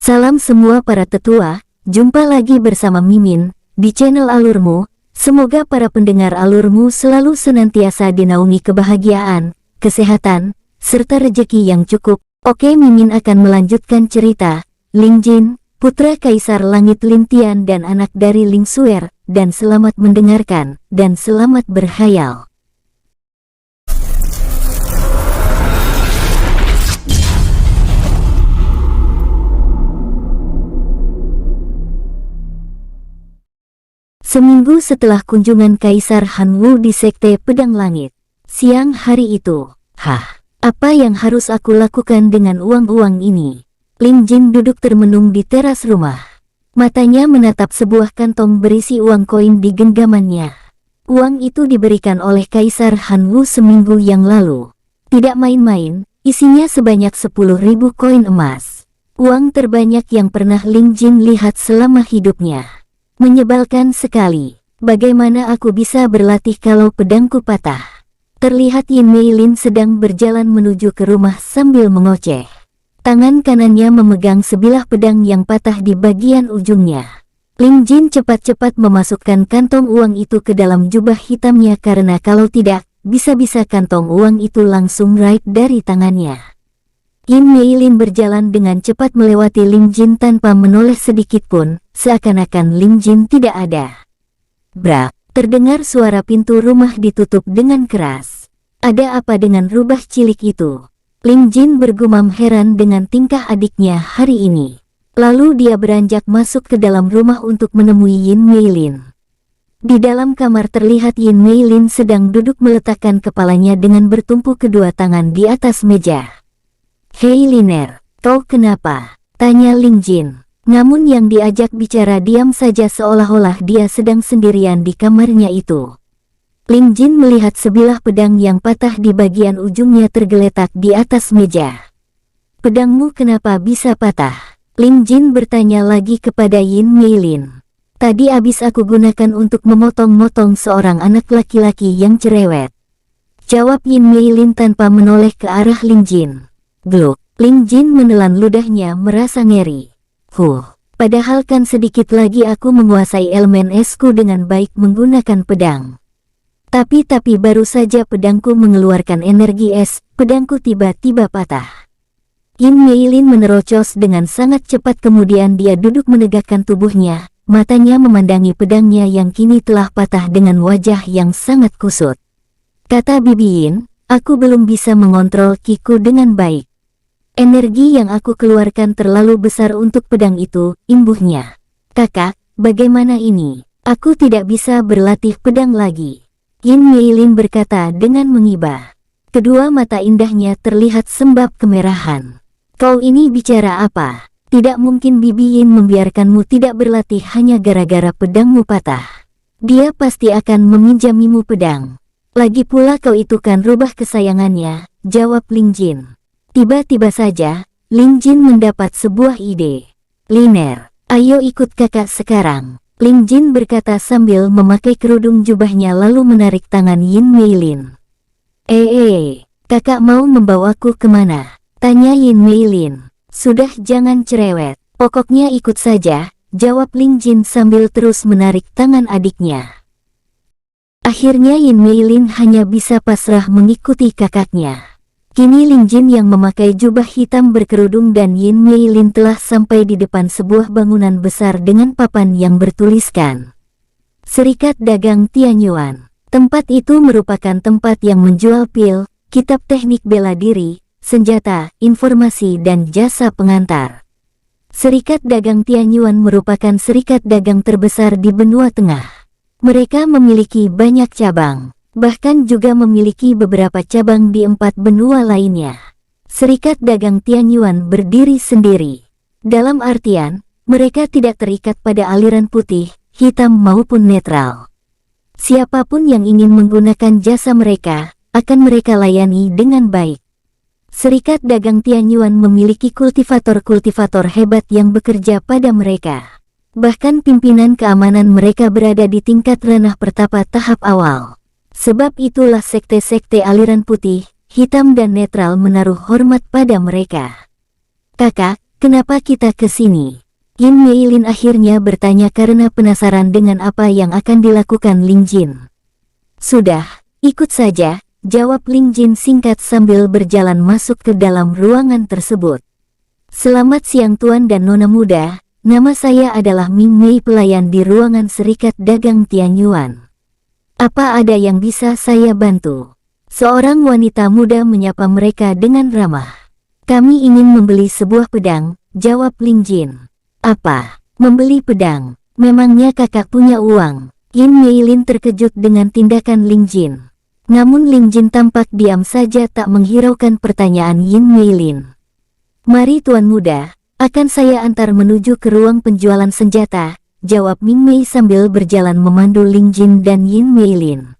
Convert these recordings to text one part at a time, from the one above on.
Salam semua para tetua, jumpa lagi bersama Mimin, di channel Alurmu. Semoga para pendengar Alurmu selalu senantiasa dinaungi kebahagiaan, kesehatan, serta rejeki yang cukup. Oke, Mimin akan melanjutkan cerita, Ling Jin, putra Kaisar Langit Lintian dan anak dari Ling Suer, dan selamat mendengarkan, dan selamat berkhayal. Seminggu setelah kunjungan Kaisar Han Wu di Sekte Pedang Langit, siang hari itu, apa yang harus aku lakukan dengan uang-uang ini? Ling Jin duduk termenung di teras rumah. Matanya menatap sebuah kantong berisi uang koin di genggamannya. Uang itu diberikan oleh Kaisar Han Wu seminggu yang lalu. Tidak main-main, isinya sebanyak 10.000 koin emas. Uang terbanyak yang pernah Ling Jin lihat selama hidupnya. Menyebalkan sekali. Bagaimana aku bisa berlatih kalau pedangku patah? Terlihat Yin Meilin sedang berjalan menuju ke rumah sambil mengoceh. Tangan kanannya memegang sebilah pedang yang patah di bagian ujungnya. Ling Jin cepat-cepat memasukkan kantong uang itu ke dalam jubah hitamnya karena kalau tidak, bisa-bisa kantong uang itu langsung raib dari tangannya. Yin Meilin berjalan dengan cepat melewati Ling Jin tanpa menoleh sedikit pun, seakan-akan Ling Jin tidak ada. Brak, terdengar suara pintu rumah ditutup dengan keras. Ada apa dengan rubah cilik itu? Ling Jin bergumam heran dengan tingkah adiknya hari ini. Lalu dia beranjak masuk ke dalam rumah untuk menemui Yin Meilin. Di dalam kamar terlihat Yin Meilin sedang duduk meletakkan kepalanya dengan bertumpu kedua tangan di atas meja. "Hei Liner, kau kenapa?" tanya Ling Jin. Namun yang diajak bicara diam saja seolah-olah dia sedang sendirian di kamarnya itu. Ling Jin melihat sebilah pedang yang patah di bagian ujungnya tergeletak di atas meja. "Pedangmu kenapa bisa patah?" Ling Jin bertanya lagi kepada Yin Meilin. "Tadi habis aku gunakan untuk memotong-motong seorang anak laki-laki yang cerewet," jawab Yin Meilin tanpa menoleh ke arah Ling Jin. Gluk, Ling Jin menelan ludahnya merasa ngeri. Padahal kan sedikit lagi aku menguasai elemen esku dengan baik menggunakan pedang. Tapi baru saja pedangku mengeluarkan energi es, pedangku tiba-tiba patah. Yin Meilin menerocos dengan sangat cepat kemudian dia duduk menegakkan tubuhnya, matanya memandangi pedangnya yang kini telah patah dengan wajah yang sangat kusut. Kata Bibi Yin, "Aku belum bisa mengontrol kiku dengan baik. Energi yang aku keluarkan terlalu besar untuk pedang itu," imbuhnya. "Kakak, bagaimana ini? Aku tidak bisa berlatih pedang lagi," Yin Meilin berkata dengan mengibah. Kedua mata indahnya terlihat sembab kemerahan. "Kau ini bicara apa? Tidak mungkin Bibi Yin membiarkanmu tidak berlatih hanya gara-gara pedangmu patah. Dia pasti akan meminjamimu pedang. Lagi pula kau itu kan rubah kesayangannya," jawab Ling Jin. Tiba-tiba saja, Ling Jin mendapat sebuah ide. "Liner, ayo ikut kakak sekarang," Ling Jin berkata sambil memakai kerudung jubahnya lalu menarik tangan Yin Meilin. Kakak mau membawaku kemana?" tanya Yin Meilin. "Sudah jangan cerewet, pokoknya ikut saja," jawab Ling Jin sambil terus menarik tangan adiknya. Akhirnya Yin Meilin hanya bisa pasrah mengikuti kakaknya. Kini Ling Jin yang memakai jubah hitam berkerudung dan Yin Meilin telah sampai di depan sebuah bangunan besar dengan papan yang bertuliskan Serikat Dagang Tianyuan. Tempat itu merupakan tempat yang menjual pil, kitab teknik bela diri, senjata, informasi dan jasa pengantar. Serikat Dagang Tianyuan merupakan serikat dagang terbesar di benua tengah. Mereka memiliki banyak cabang. Bahkan juga memiliki beberapa cabang di 4 benua lainnya. Serikat Dagang Tianyuan berdiri sendiri. Dalam artian, mereka tidak terikat pada aliran putih, hitam maupun netral. Siapapun yang ingin menggunakan jasa mereka, akan mereka layani dengan baik. Serikat Dagang Tianyuan memiliki kultivator-kultivator hebat yang bekerja pada mereka. Bahkan pimpinan keamanan mereka berada di tingkat ranah pertapa tahap awal. Sebab itulah sekte-sekte aliran putih, hitam dan netral menaruh hormat pada mereka. "Kakak, kenapa kita ke sini? Yin Meilin akhirnya bertanya karena penasaran dengan apa yang akan dilakukan Ling Jin. Sudah, ikut saja, jawab Ling Jin singkat sambil berjalan masuk ke dalam ruangan tersebut. Selamat siang Tuan dan Nona muda, nama saya adalah Ming Mei, pelayan di ruangan Serikat Dagang Tianyuan. Apa ada yang bisa saya bantu? Seorang wanita muda menyapa mereka dengan ramah. Kami ingin membeli sebuah pedang, jawab Ling Jin. Apa? Membeli pedang? Memangnya kakak punya uang? Yin Meilin terkejut dengan tindakan Ling Jin. Namun Ling Jin tampak diam saja tak menghiraukan pertanyaan Yin Meilin. Mari tuan muda, akan saya antar menuju ke ruang penjualan senjata, jawab Ming Mei sambil berjalan memandu Ling Jin dan Yin Meilin.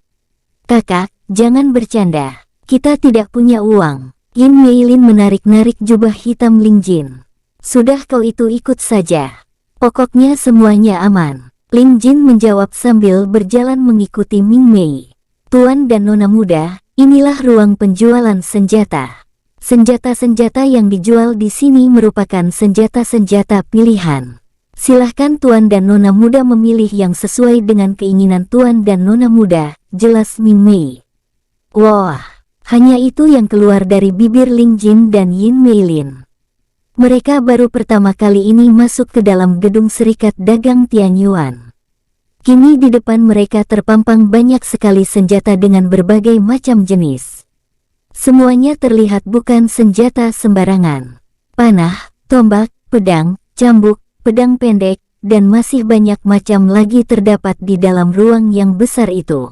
Kakak, jangan bercanda, kita tidak punya uang. Yin Meilin menarik-narik jubah hitam Ling Jin. Sudah kau itu ikut saja. Pokoknya semuanya aman. Ling Jin menjawab sambil berjalan mengikuti Ming Mei. Tuan dan Nona muda, inilah ruang penjualan senjata. Senjata-senjata yang dijual di sini merupakan senjata-senjata pilihan. Silahkan Tuan dan Nona muda memilih yang sesuai dengan keinginan Tuan dan Nona muda, jelas Ming Mei. Wah, hanya itu yang keluar dari bibir Ling Jin dan Yin Meilin. Mereka baru pertama kali ini masuk ke dalam gedung Serikat Dagang Tianyuan. Kini di depan mereka terpampang banyak sekali senjata dengan berbagai macam jenis. Semuanya terlihat bukan senjata sembarangan. Panah, tombak, pedang, cambuk, pedang pendek, dan masih banyak macam lagi terdapat di dalam ruang yang besar itu.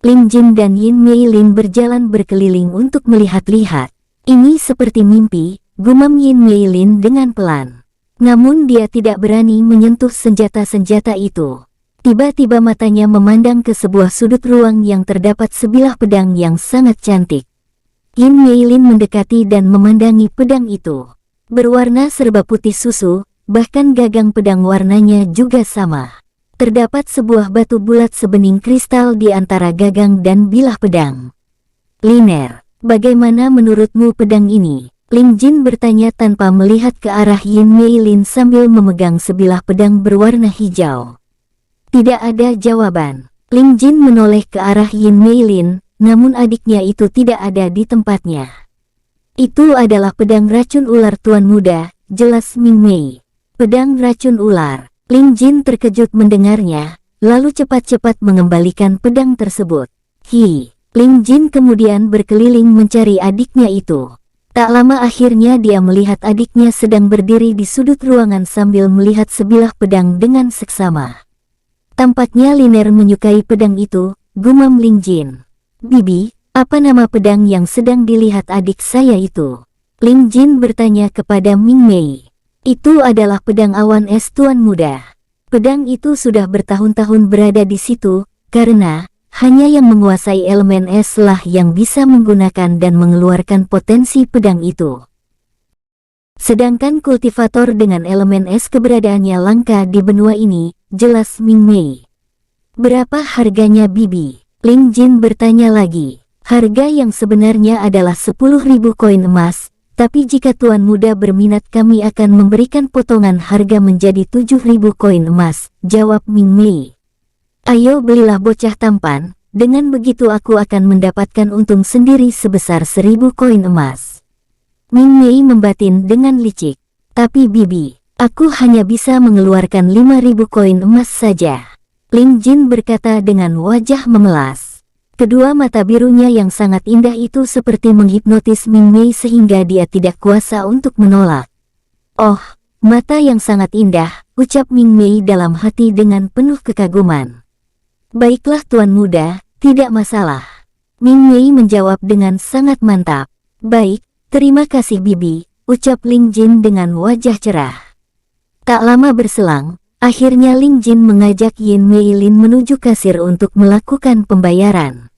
Ling Jin dan Yin Meilin berjalan berkeliling untuk melihat-lihat. Ini seperti mimpi, gumam Yin Meilin dengan pelan. Namun dia tidak berani menyentuh senjata-senjata itu. Tiba-tiba matanya memandang ke sebuah sudut ruang yang terdapat sebilah pedang yang sangat cantik. Yin Meilin mendekati dan memandangi pedang itu. Berwarna serba putih susu, bahkan gagang pedang warnanya juga sama. Terdapat sebuah batu bulat sebening kristal di antara gagang dan bilah pedang. Liner, bagaimana menurutmu pedang ini? Ling Jin bertanya tanpa melihat ke arah Yin Meilin sambil memegang sebilah pedang berwarna hijau. Tidak ada jawaban. Ling Jin menoleh ke arah Yin Meilin, namun adiknya itu tidak ada di tempatnya. Itu adalah pedang racun ular tuan muda, jelas Ming Mei. Pedang racun ular. Ling Jin terkejut mendengarnya, lalu cepat-cepat mengembalikan pedang tersebut. Ling Jin kemudian berkeliling mencari adiknya itu. Tak lama akhirnya dia melihat adiknya sedang berdiri di sudut ruangan sambil melihat sebilah pedang dengan seksama. Tampaknya Liner menyukai pedang itu, gumam Ling Jin. Bibi, apa nama pedang yang sedang dilihat adik saya itu? Ling Jin bertanya kepada Ming Mei. Itu adalah pedang awan es tuan muda. Pedang itu sudah bertahun-tahun berada di situ, karena hanya yang menguasai elemen es lah yang bisa menggunakan dan mengeluarkan potensi pedang itu. Sedangkan kultivator dengan elemen es keberadaannya langka di benua ini, jelas Ming Mei. Berapa harganya bibi? Ling Jin bertanya lagi. Harga yang sebenarnya adalah 10.000 koin emas, tapi jika tuan muda berminat kami akan memberikan potongan harga menjadi 7.000 koin emas, jawab Ming Mei. Ayo belilah bocah tampan, dengan begitu aku akan mendapatkan untung sendiri sebesar 1.000 koin emas. Ming Mei membatin dengan licik. Tapi bibi, aku hanya bisa mengeluarkan 5.000 koin emas saja. Ling Jin berkata dengan wajah memelas. Kedua mata birunya yang sangat indah itu seperti menghipnotis Ming Mei sehingga dia tidak kuasa untuk menolak. Oh, mata yang sangat indah, ucap Ming Mei dalam hati dengan penuh kekaguman. Baiklah tuan muda, tidak masalah. Ming Mei menjawab dengan sangat mantap. Baik, terima kasih bibi, ucap Ling Jin dengan wajah cerah. Tak lama berselang, akhirnya Ling Jin mengajak Yin Meilin menuju kasir untuk melakukan pembayaran.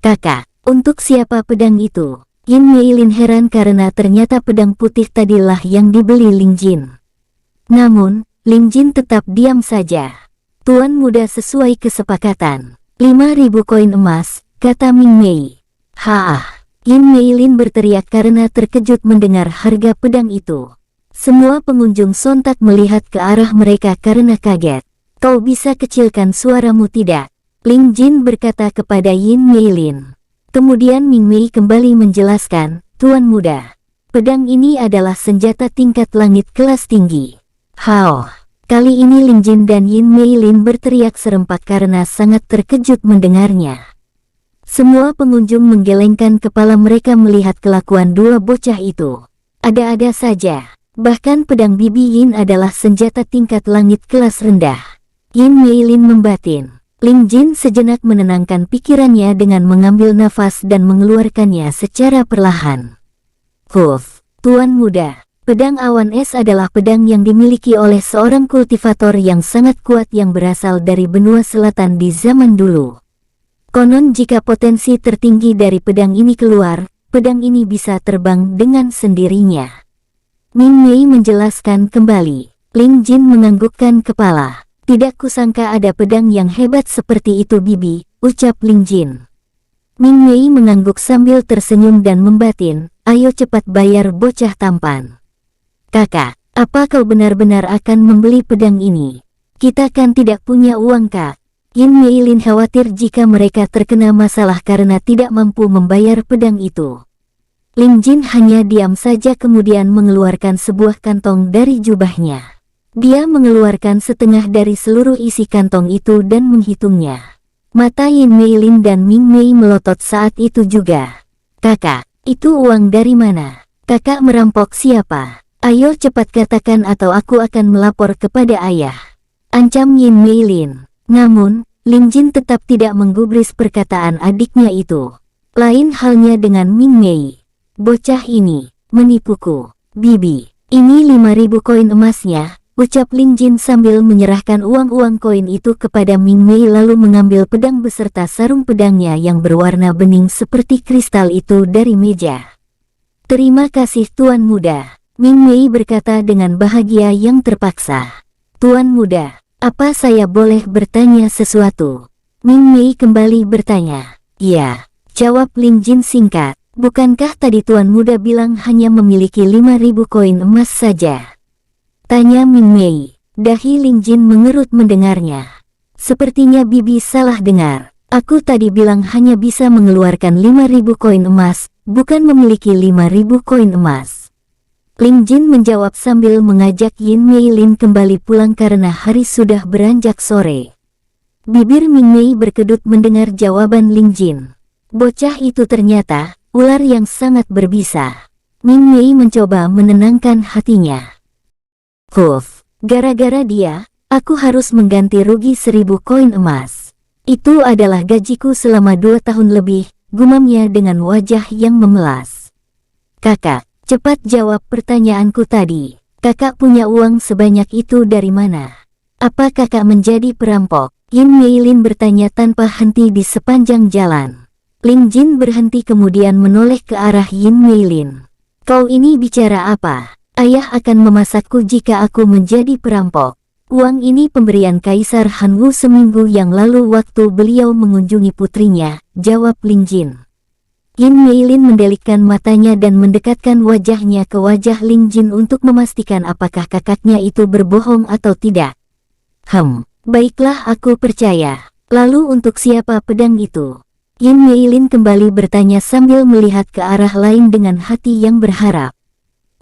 Kakak, untuk siapa pedang itu? Yin Meilin heran karena ternyata pedang putih tadilah yang dibeli Ling Jin. Namun, Ling Jin tetap diam saja. Tuan muda sesuai kesepakatan. 5.000 koin emas, kata Ming Mei. Yin Meilin berteriak karena terkejut mendengar harga pedang itu. Semua pengunjung sontak melihat ke arah mereka karena kaget. Kau bisa kecilkan suaramu tidak? Ling Jin berkata kepada Yin Meilin. Kemudian Ming Mei kembali menjelaskan, Tuan Muda, pedang ini adalah senjata tingkat langit kelas tinggi. Hao! Kali ini Ling Jin dan Yin Meilin berteriak serempak karena sangat terkejut mendengarnya. Semua pengunjung menggelengkan kepala mereka melihat kelakuan dua bocah itu. Ada-ada saja. Bahkan pedang Bibi Yin adalah senjata tingkat langit kelas rendah. Yin Meilin membatin. Ling Jin sejenak menenangkan pikirannya dengan mengambil nafas dan mengeluarkannya secara perlahan. Huf, Tuan Muda, pedang awan es adalah pedang yang dimiliki oleh seorang kultivator yang sangat kuat yang berasal dari benua selatan di zaman dulu. Konon jika potensi tertinggi dari pedang ini keluar, pedang ini bisa terbang dengan sendirinya. Ming Mei menjelaskan kembali. Ling Jin menganggukkan kepala. Tidak kusangka ada pedang yang hebat seperti itu Bibi, ucap Ling Jin. Ming Mei mengangguk sambil tersenyum dan membatin, ayo cepat bayar bocah tampan. Kakak, apa kau benar-benar akan membeli pedang ini? Kita kan tidak punya uang Kak. Yin Meilin khawatir jika mereka terkena masalah karena tidak mampu membayar pedang itu. Ling Jin hanya diam saja kemudian mengeluarkan sebuah kantong dari jubahnya. Dia mengeluarkan setengah dari seluruh isi kantong itu dan menghitungnya. Mata Yin Meilin dan Ming Mei melotot saat itu juga. Kakak, itu uang dari mana? Kakak merampok siapa? Ayo cepat katakan atau aku akan melapor kepada ayah. Ancam Yin Meilin. Namun, Ling Jin tetap tidak menggubris perkataan adiknya itu. Lain halnya dengan Ming Mei. Bocah ini, menipuku. Bibi, ini 5.000 koin emasnya, ucap Ling Jin sambil menyerahkan uang-uang koin itu kepada Ming Mei lalu mengambil pedang beserta sarung pedangnya yang berwarna bening seperti kristal itu dari meja. Terima kasih Tuan Muda, Ming Mei berkata dengan bahagia yang terpaksa. Tuan Muda, apa saya boleh bertanya sesuatu? Ming Mei kembali bertanya. Ya, jawab Ling Jin singkat. Bukankah tadi Tuan Muda bilang hanya memiliki 5.000 koin emas saja? Tanya Ming Mei. Dahi Ling Jin mengerut mendengarnya. Sepertinya Bibi salah dengar. Aku tadi bilang hanya bisa mengeluarkan 5.000 koin emas, bukan memiliki 5.000 koin emas. Ling Jin menjawab sambil mengajak Yin Meilin kembali pulang karena hari sudah beranjak sore. Bibir Ming Mei berkedut mendengar jawaban Ling Jin. Bocah itu ternyata ular yang sangat berbisa. Ming Mei mencoba menenangkan hatinya. Huf, gara-gara dia, aku harus mengganti rugi 1.000 koin emas. Itu adalah gajiku selama 2 tahun lebih, gumamnya dengan wajah yang memelas. Kakak, cepat jawab pertanyaanku tadi. Kakak punya uang sebanyak itu dari mana? Apa kakak menjadi perampok? Yin Meilin bertanya tanpa henti di sepanjang jalan. Ling Jin berhenti kemudian menoleh ke arah Yin Meilin. Kau ini bicara apa? Ayah akan memasakku jika aku menjadi perampok. Uang ini pemberian Kaisar Han Wu seminggu yang lalu waktu beliau mengunjungi putrinya, jawab Ling Jin. Yin Meilin mendelikkan matanya dan mendekatkan wajahnya ke wajah Ling Jin untuk memastikan apakah kakaknya itu berbohong atau tidak. Baiklah aku percaya. Lalu untuk siapa pedang itu? Yin Meilin kembali bertanya sambil melihat ke arah lain dengan hati yang berharap.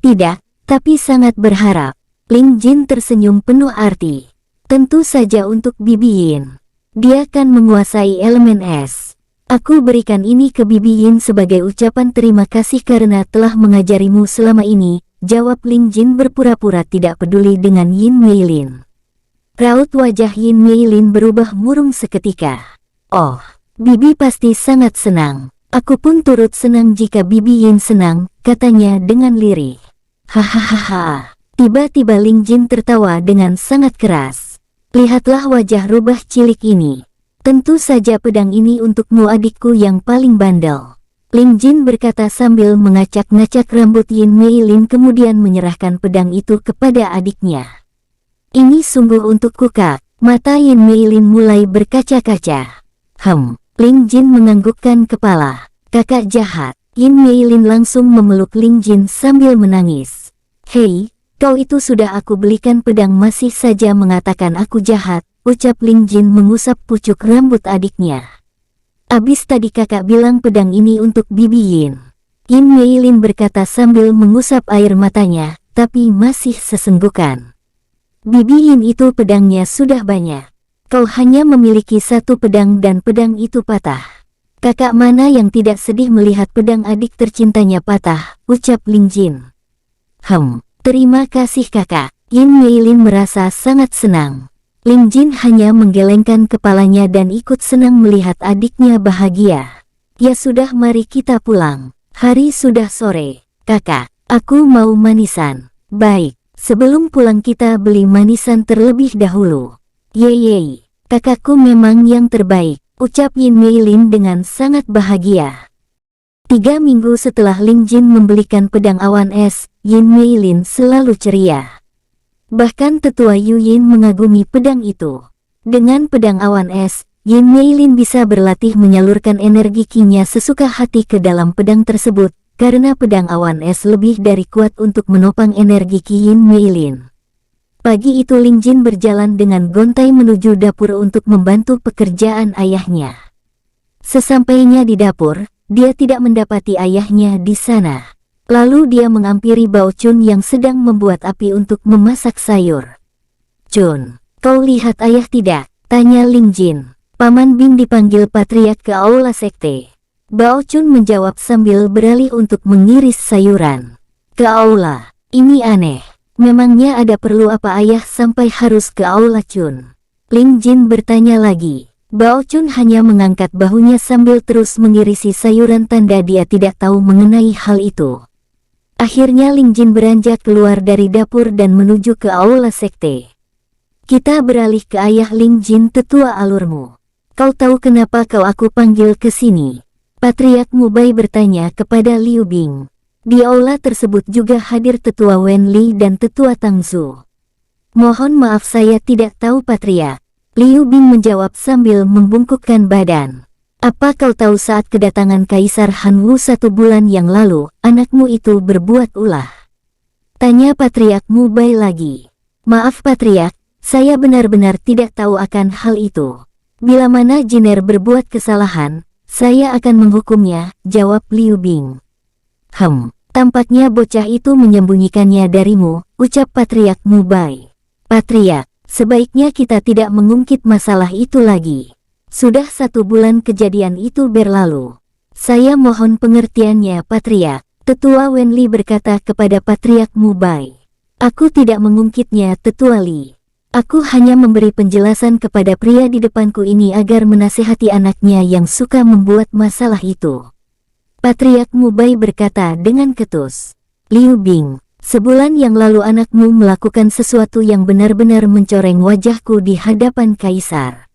Tidak, tapi sangat berharap. Ling Jin tersenyum penuh arti. Tentu saja untuk Bibi Yin. Dia kan menguasai elemen es. Aku berikan ini ke Bibi Yin sebagai ucapan terima kasih karena telah mengajarimu selama ini, jawab Ling Jin berpura-pura tidak peduli dengan Yin Meilin. Raut wajah Yin Meilin berubah murung seketika. Oh, Bibi pasti sangat senang. Aku pun turut senang jika Bibi Yin senang, katanya dengan lirih. Hahaha. Tiba-tiba Ling Jin tertawa dengan sangat keras. Lihatlah wajah rubah cilik ini. Tentu saja pedang ini untukmu adikku yang paling bandel. Ling Jin berkata sambil mengacak-ngacak rambut Yin Meilin kemudian menyerahkan pedang itu kepada adiknya. Ini sungguh untukku Kak. Mata Yin Meilin mulai berkaca-kaca. Ling Jin menganggukkan kepala. Kakak jahat. Yin Meilin langsung memeluk Ling Jin sambil menangis. Hei, Kau itu sudah aku belikan pedang masih saja mengatakan aku jahat, ucap Ling Jin mengusap pucuk rambut adiknya. Abis tadi kakak bilang pedang ini untuk Bibi Yin. Yin Meilin berkata sambil mengusap air matanya, tapi masih sesenggukan. Bibi Yin itu pedangnya sudah banyak. Kau hanya memiliki satu pedang dan pedang itu patah. Kakak mana yang tidak sedih melihat pedang adik tercintanya patah, ucap Ling Jin. Terima kasih kakak. Yin Meilin merasa sangat senang. Ling Jin hanya menggelengkan kepalanya dan ikut senang melihat adiknya bahagia. Ya sudah, mari kita pulang. Hari sudah sore. Kakak, aku mau manisan. Baik, sebelum pulang kita beli manisan terlebih dahulu. Yeay, kakakku memang yang terbaik, ucap Yin Meilin dengan sangat bahagia. 3 minggu setelah Ling Jin membelikan pedang awan es, Yin Meilin selalu ceria. Bahkan tetua Yu Yin mengagumi pedang itu. Dengan pedang awan es, Yin Meilin bisa berlatih menyalurkan energi kinya sesuka hati ke dalam pedang tersebut, karena pedang awan es lebih dari kuat untuk menopang energi Ki Yin Meilin. Pagi itu Ling Jin berjalan dengan gontai menuju dapur untuk membantu pekerjaan ayahnya. Sesampainya di dapur, dia tidak mendapati ayahnya di sana. Lalu dia menghampiri Bao Chun yang sedang membuat api untuk memasak sayur. "Chun, kau lihat ayah tidak?" tanya Ling Jin. Paman Bing dipanggil Patriark ke aula sekte. Bao Chun menjawab sambil beralih untuk mengiris sayuran. "Ke aula? Ini aneh. Memangnya ada perlu apa ayah sampai harus ke aula Chun?" Ling Jin bertanya lagi. Bao Chun hanya mengangkat bahunya sambil terus mengirisi sayuran tanda dia tidak tahu mengenai hal itu. Akhirnya Ling Jin beranjak keluar dari dapur dan menuju ke aula sekte. "Kita beralih ke ayah Ling Jin, tetua alurmu. Kau tahu kenapa kau aku panggil ke sini?" Patriark Mubai bertanya kepada Liu Bing. Di aula tersebut juga hadir tetua Wen Li dan tetua Tang Zu. "Mohon maaf saya tidak tahu Patriark," Liu Bing menjawab sambil membungkukkan badan. "Apa kau tahu saat kedatangan Kaisar Han Wu 1 bulan yang lalu, anakmu itu berbuat ulah?" tanya Patriark Mubai lagi. "Maaf Patriark, saya benar-benar tidak tahu akan hal itu. Bila mana Jiner berbuat kesalahan, saya akan menghukumnya," jawab Liu Bing. Tampaknya bocah itu menyembunyikannya darimu," ucap Patriark Mubai. "Patriark, sebaiknya kita tidak mengungkit masalah itu lagi. Sudah 1 bulan kejadian itu berlalu. Saya mohon pengertiannya Patriark," tetua Wen Li berkata kepada Patriark Mubai. "Aku tidak mengungkitnya tetua Li. Aku hanya memberi penjelasan kepada pria di depanku ini agar menasihati anaknya yang suka membuat masalah itu." Patriark Mubai berkata dengan ketus. "Liu Bing, sebulan yang lalu anakmu melakukan sesuatu yang benar-benar mencoreng wajahku di hadapan Kaisar.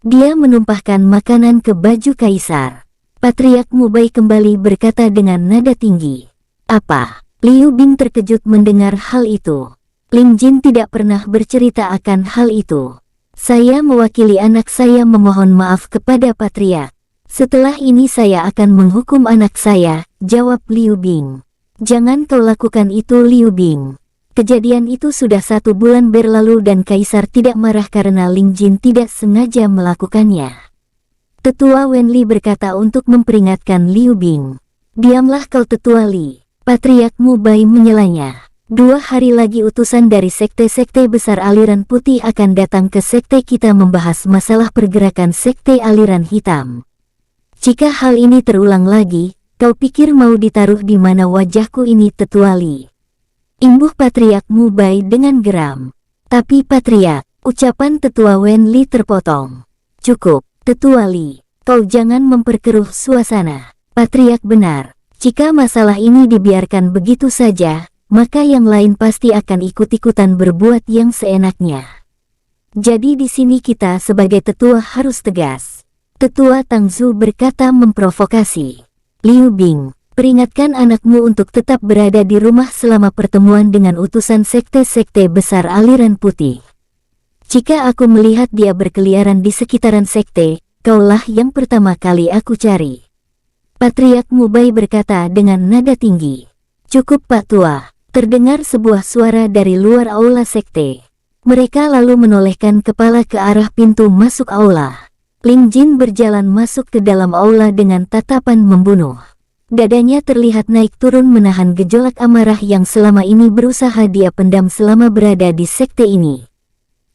Dia menumpahkan makanan ke baju Kaisar." Patriark Mubai kembali berkata dengan nada tinggi. "Apa?" Liu Bing terkejut mendengar hal itu. Ling Jin tidak pernah bercerita akan hal itu. "Saya mewakili anak saya memohon maaf kepada Patriark. Setelah ini saya akan menghukum anak saya," jawab Liu Bing. "Jangan kau lakukan itu Liu Bing. Kejadian itu sudah 1 bulan berlalu dan Kaisar tidak marah karena Ling Jin tidak sengaja melakukannya." Tetua Wen Li berkata untuk memperingatkan Liu Bing. "Diamlah kau tetua Li," Patriark Mubai menyelanya. 2 hari lagi utusan dari sekte-sekte besar aliran putih akan datang ke sekte kita membahas masalah pergerakan sekte aliran hitam. Jika hal ini terulang lagi, kau pikir mau ditaruh di mana wajahku ini tetua Li?" imbuh Patriark Mubai dengan geram. "Tapi Patriark," ucapan tetua Wen Li terpotong. "Cukup, tetua Li. Kau jangan memperkeruh suasana." Patriark benar. Jika masalah ini dibiarkan begitu saja, maka yang lain pasti akan ikut-ikutan berbuat yang seenaknya. Jadi di sini kita sebagai tetua harus tegas. Tetua Tang Zu berkata memprovokasi. "Liu Bing, peringatkan anakmu untuk tetap berada di rumah selama pertemuan dengan utusan sekte-sekte besar aliran putih. Jika aku melihat dia berkeliaran di sekitaran sekte, kaulah yang pertama kali aku cari." Patriark Mubai berkata dengan nada tinggi. "Cukup Pak Tua," Terdengar sebuah suara dari luar aula sekte. Mereka lalu menolehkan kepala ke arah pintu masuk aula. Ling Jin berjalan masuk ke dalam aula dengan tatapan membunuh. Dadanya terlihat naik turun menahan gejolak amarah yang selama ini berusaha dia pendam selama berada di sekte ini.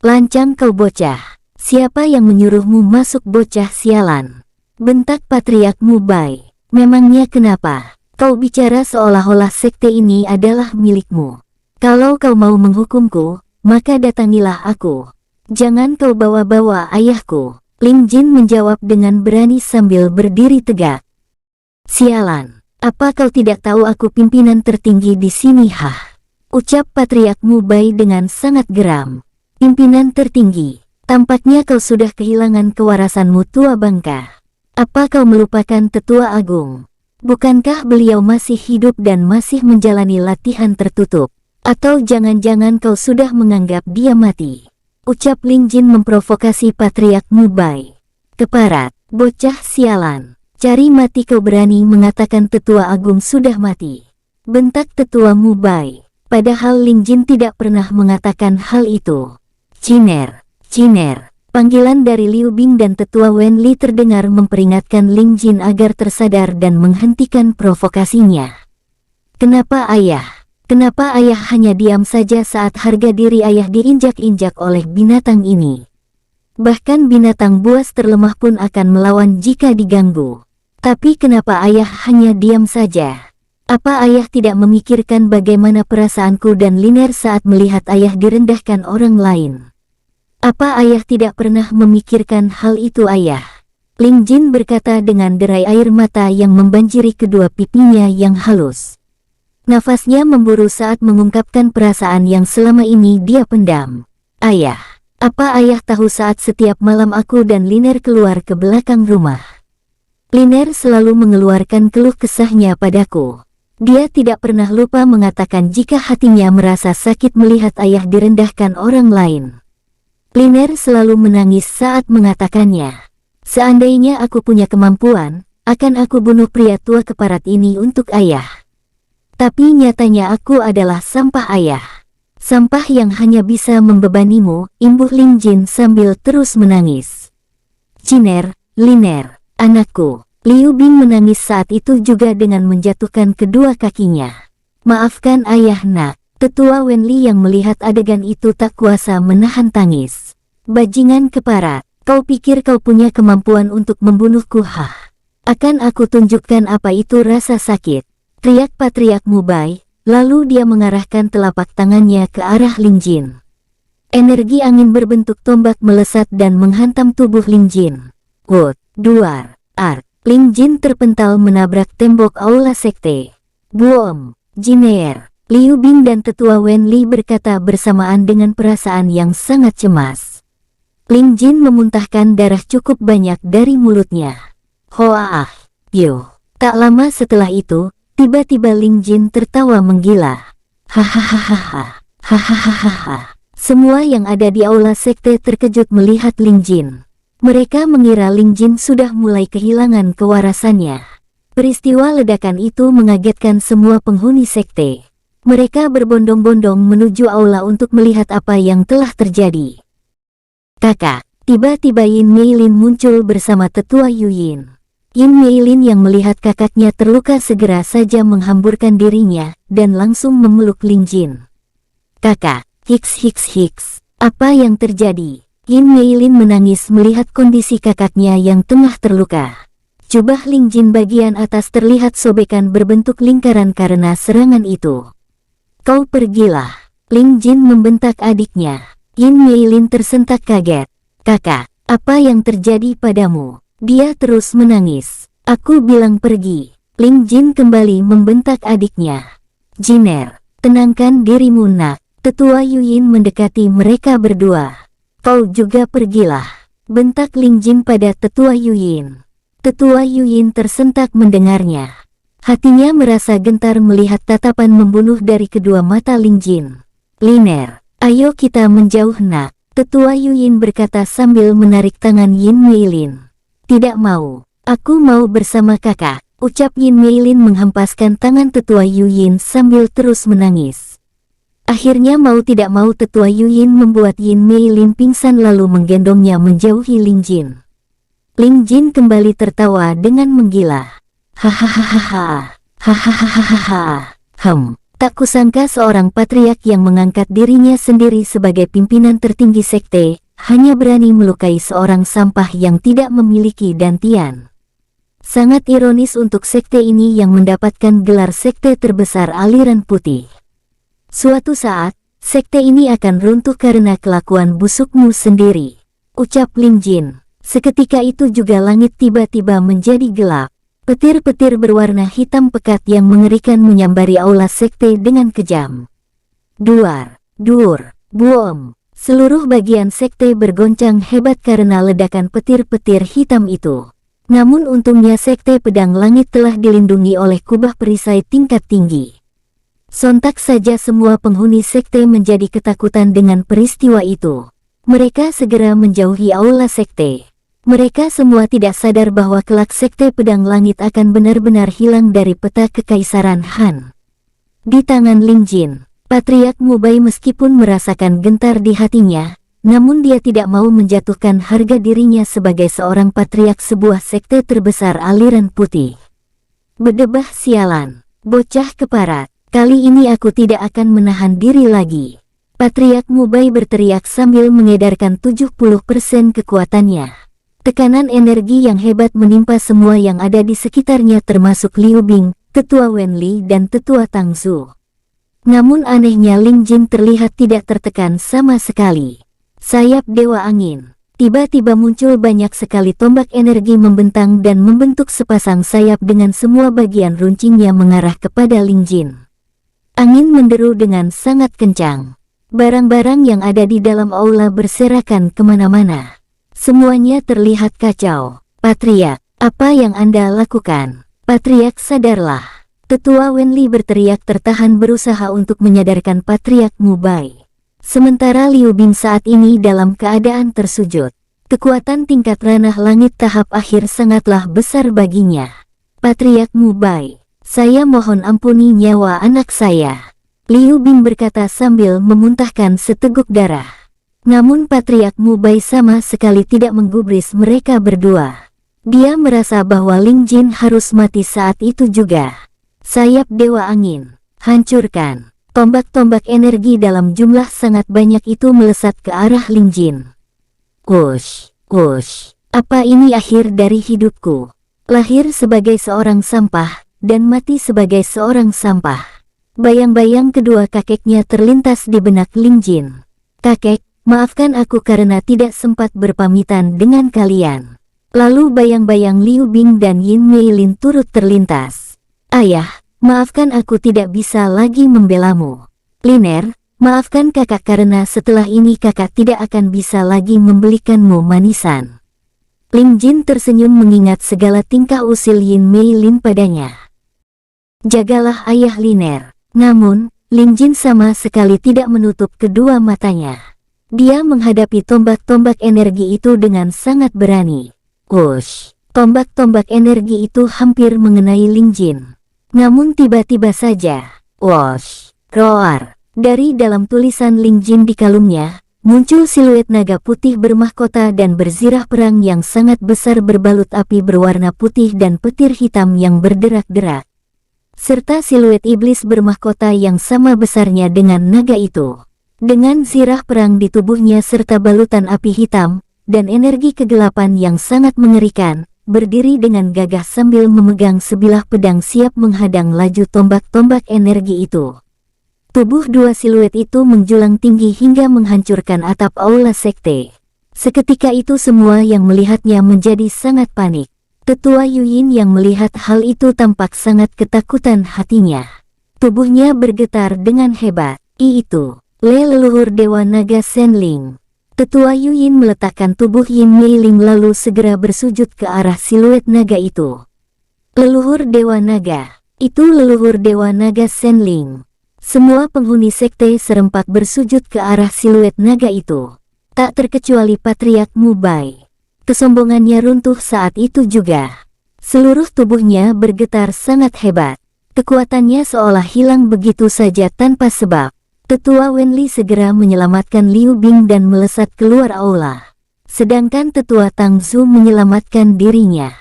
Lancang kau bocah. Siapa yang menyuruhmu masuk bocah sialan? Bentak Patriark Mubai. Memangnya kenapa? Kau bicara seolah-olah sekte ini adalah milikmu. Kalau kau mau menghukumku, maka datangilah aku. Jangan kau bawa-bawa ayahku. Ling Jin menjawab dengan berani sambil berdiri tegak. Sialan, apa kau tidak tahu aku pimpinan tertinggi di sini? Hah? Ucap Patriark Mubai dengan sangat geram. Pimpinan tertinggi. Tampaknya kau sudah kehilangan kewarasanmu tua bangka. Apa kau melupakan Tetua Agung? Bukankah beliau masih hidup dan masih menjalani latihan tertutup? Atau jangan-jangan kau sudah menganggap dia mati? Ucap Ling Jin memprovokasi Patriark Mubai. Keparat, bocah sialan. Cari mati kau berani mengatakan Tetua Agung sudah mati. Bentak Tetua Mubai. Padahal Ling Jin tidak pernah mengatakan hal itu. Ciner. Ciner, panggilan dari Liu Bing dan Tetua Wen Li terdengar memperingatkan Ling Jin agar tersadar dan menghentikan provokasinya. Kenapa ayah? Kenapa ayah hanya diam saja saat harga diri ayah diinjak-injak oleh binatang ini? Bahkan binatang buas terlemah pun akan melawan jika diganggu. Tapi kenapa ayah hanya diam saja? Apa ayah tidak memikirkan bagaimana perasaanku dan Liner saat melihat ayah direndahkan orang lain? Apa ayah tidak pernah memikirkan hal itu ayah? Ling Jin berkata dengan derai air mata yang membanjiri kedua pipinya yang halus. Nafasnya memburu saat mengungkapkan perasaan yang selama ini dia pendam. Ayah, apa ayah tahu saat setiap malam aku dan Liner keluar ke belakang rumah? Liner selalu mengeluarkan keluh kesahnya padaku. Dia tidak pernah lupa mengatakan jika hatinya merasa sakit melihat ayah direndahkan orang lain. Liner selalu menangis saat mengatakannya. Seandainya aku punya kemampuan, akan aku bunuh pria tua keparat ini untuk ayah. Tapi nyatanya aku adalah sampah ayah. Sampah yang hanya bisa membebanimu, imbuh Ling Jin sambil terus menangis. Ciner, Liner, anakku. Liu Bing menangis saat itu juga dengan menjatuhkan kedua kakinya. Maafkan ayah nak. Tetua Wen Li yang melihat adegan itu tak kuasa menahan tangis. Bajingan keparat, kau pikir kau punya kemampuan untuk membunuhku? Hah? Akan aku tunjukkan apa itu rasa sakit. Teriak Patriark Mubai, lalu dia mengarahkan telapak tangannya ke arah Ling Jin. Energi angin berbentuk tombak melesat dan menghantam tubuh Ling Jin. Wot, duar, art. Ling Jin terpental menabrak tembok aula sekte. Boom, Jiner. Liu Bing dan Tetua Wen Li berkata bersamaan dengan perasaan yang sangat cemas. Ling Jin memuntahkan darah cukup banyak dari mulutnya. Hoa ah, yo. Tak lama setelah itu, tiba-tiba Ling Jin tertawa menggila. Hahaha, hahaha. Semua yang ada di aula sekte terkejut melihat Ling Jin. Mereka mengira Ling Jin sudah mulai kehilangan kewarasannya. Peristiwa ledakan itu mengagetkan semua penghuni sekte. Mereka berbondong-bondong menuju aula untuk melihat apa yang telah terjadi. Kakak, tiba-tiba Yin Meilin muncul bersama Tetua Yuyin. Yin Meilin yang melihat kakaknya terluka segera saja menghamburkan dirinya dan langsung memeluk Ling Jin. Kakak, hiks. Apa yang terjadi? Yin Meilin menangis melihat kondisi kakaknya yang tengah terluka. Jubah Ling Jin bagian atas terlihat sobekan berbentuk lingkaran karena serangan itu. Kau pergilah. Ling Jin membentak adiknya. Yin Meilin tersentak kaget. Kakak, apa yang terjadi padamu? Dia terus menangis. Aku bilang pergi. Ling Jin kembali membentak adiknya. Jiner, tenangkan dirimu nak. Tetua Yuyin mendekati mereka berdua. Kau juga pergilah. Bentak Ling Jin pada Tetua Yuyin. Tetua Yuyin tersentak mendengarnya. Hatinya merasa gentar melihat tatapan membunuh dari kedua mata Ling Jin. Liner, ayo kita menjauh nak. Tetua Yuyin berkata sambil menarik tangan Yin Meilin. Tidak mau. Aku mau bersama kakak. Ucap Yin Meilin menghempaskan tangan Tetua Yuyin sambil terus menangis. Akhirnya mau tidak mau tetua Yuyin membuat Yin Meilin pingsan lalu menggendongnya menjauhi Ling Jin. Ling Jin kembali tertawa dengan menggila. Hahaha, hahaha, tak kusangka seorang patriark yang mengangkat dirinya sendiri sebagai pimpinan tertinggi sekte, hanya berani melukai seorang sampah yang tidak memiliki dantian. Sangat ironis untuk sekte ini yang mendapatkan gelar sekte terbesar aliran putih. Suatu saat, sekte ini akan runtuh karena kelakuan busukmu sendiri, ucap Ling Jin. Seketika itu juga langit tiba-tiba menjadi gelap. Petir-petir berwarna hitam pekat yang mengerikan menyambari aula sekte dengan kejam. Duar, dur, buom. Seluruh bagian sekte bergoncang hebat karena ledakan petir-petir hitam itu. Namun untungnya sekte pedang langit telah dilindungi oleh kubah perisai tingkat tinggi. Sontak saja semua penghuni sekte menjadi ketakutan dengan peristiwa itu. Mereka segera menjauhi aula sekte. Mereka semua tidak sadar bahwa kelak sekte pedang langit akan benar-benar hilang dari peta kekaisaran Han. Di tangan Ling Jin, Patriark Mubai meskipun merasakan gentar di hatinya, namun dia tidak mau menjatuhkan harga dirinya sebagai seorang patriark sebuah sekte terbesar aliran putih. Bedebah sialan, bocah keparat. Kali ini aku tidak akan menahan diri lagi. Patriark Mubai berteriak sambil mengedarkan 70% kekuatannya. Tekanan energi yang hebat menimpa semua yang ada di sekitarnya termasuk Liu Bing, Tetua Wenli dan Tetua Tang Zu. Namun anehnya Ling Jin terlihat tidak tertekan sama sekali. Sayap Dewa Angin. Tiba-tiba muncul banyak sekali tombak energi membentang dan membentuk sepasang sayap dengan semua bagian runcingnya mengarah kepada Ling Jin. Angin menderu dengan sangat kencang. Barang-barang yang ada di dalam aula berserakan kemana-mana. Semuanya terlihat kacau. Patriark, apa yang Anda lakukan? Patriark, sadarlah. Tetua Wenli berteriak tertahan berusaha untuk menyadarkan Patriark Mubai. Sementara Liu Bing saat ini dalam keadaan tersujud. Kekuatan tingkat ranah langit tahap akhir sangatlah besar baginya. Patriark Mubai. Saya mohon ampuni nyawa anak saya. Liu Bing berkata sambil memuntahkan seteguk darah. Namun Patriark Mubai sama sekali tidak menggubris mereka berdua. Dia merasa bahwa Ling Jin harus mati saat itu juga. Sayap Dewa Angin. Hancurkan. Tombak-tombak energi dalam jumlah sangat banyak itu melesat ke arah Ling Jin. Wush, wush. Apa ini akhir dari hidupku? Lahir sebagai seorang sampah dan mati sebagai seorang sampah. Bayang-bayang kedua kakeknya terlintas di benak Ling Jin. Kakek, maafkan aku karena tidak sempat berpamitan dengan kalian. Lalu bayang-bayang Liu Bing dan Yin Meilin turut terlintas. Ayah, maafkan aku tidak bisa lagi membelamu. Liner, maafkan kakak karena setelah ini kakak tidak akan bisa lagi membelikanmu manisan. Ling Jin tersenyum mengingat segala tingkah usil Yin Meilin padanya. Jagalah ayah Liner. Namun, Ling Jin sama sekali tidak menutup kedua matanya. Dia menghadapi tombak-tombak energi itu dengan sangat berani. Wush! Tombak-tombak energi itu hampir mengenai Ling Jin. Namun tiba-tiba saja, wush! Roar! Dari dalam tulisan Ling Jin di kalungnya, muncul siluet naga putih bermahkota dan berzirah perang yang sangat besar berbalut api berwarna putih dan petir hitam yang berderak-derak. Serta siluet iblis bermahkota yang sama besarnya dengan naga itu. Dengan zirah perang di tubuhnya serta balutan api hitam, dan energi kegelapan yang sangat mengerikan, berdiri dengan gagah sambil memegang sebilah pedang siap menghadang laju tombak-tombak energi itu. Tubuh dua siluet itu menjulang tinggi hingga menghancurkan atap aula sekte. Seketika itu semua yang melihatnya menjadi sangat panik. Tetua Yuyin yang melihat hal itu tampak sangat ketakutan hatinya. Tubuhnya bergetar dengan hebat. Itu, leluhur Dewa Naga Senling. Tetua Yuyin meletakkan tubuh Yin Meiling lalu segera bersujud ke arah siluet naga itu. Leluhur Dewa Naga, itu leluhur Dewa Naga Senling. Semua penghuni sekte serempak bersujud ke arah siluet naga itu. Tak terkecuali Patriark Mubai. Kesombongannya runtuh saat itu juga. Seluruh tubuhnya bergetar sangat hebat. Kekuatannya seolah hilang begitu saja tanpa sebab. Tetua Wenli segera menyelamatkan Liu Bing dan melesat keluar aula. Sedangkan Tetua Tang Zu menyelamatkan dirinya.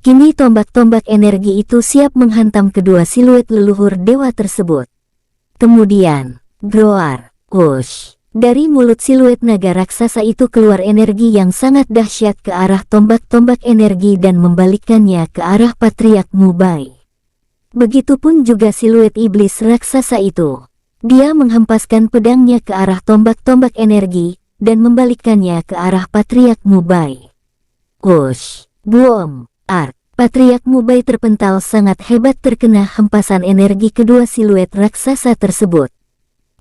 Kini tombak-tombak energi itu siap menghantam kedua siluet leluhur dewa tersebut. Kemudian, groar, wush. Dari mulut siluet naga raksasa itu keluar energi yang sangat dahsyat ke arah tombak-tombak energi dan membalikkannya ke arah Patriark Mubai. Begitupun juga siluet iblis raksasa itu. Dia menghempaskan pedangnya ke arah tombak-tombak energi dan membalikkannya ke arah Patriark Mubai. Wush, boom, ark. Patriark Mubai terpental sangat hebat terkena hempasan energi kedua siluet raksasa tersebut.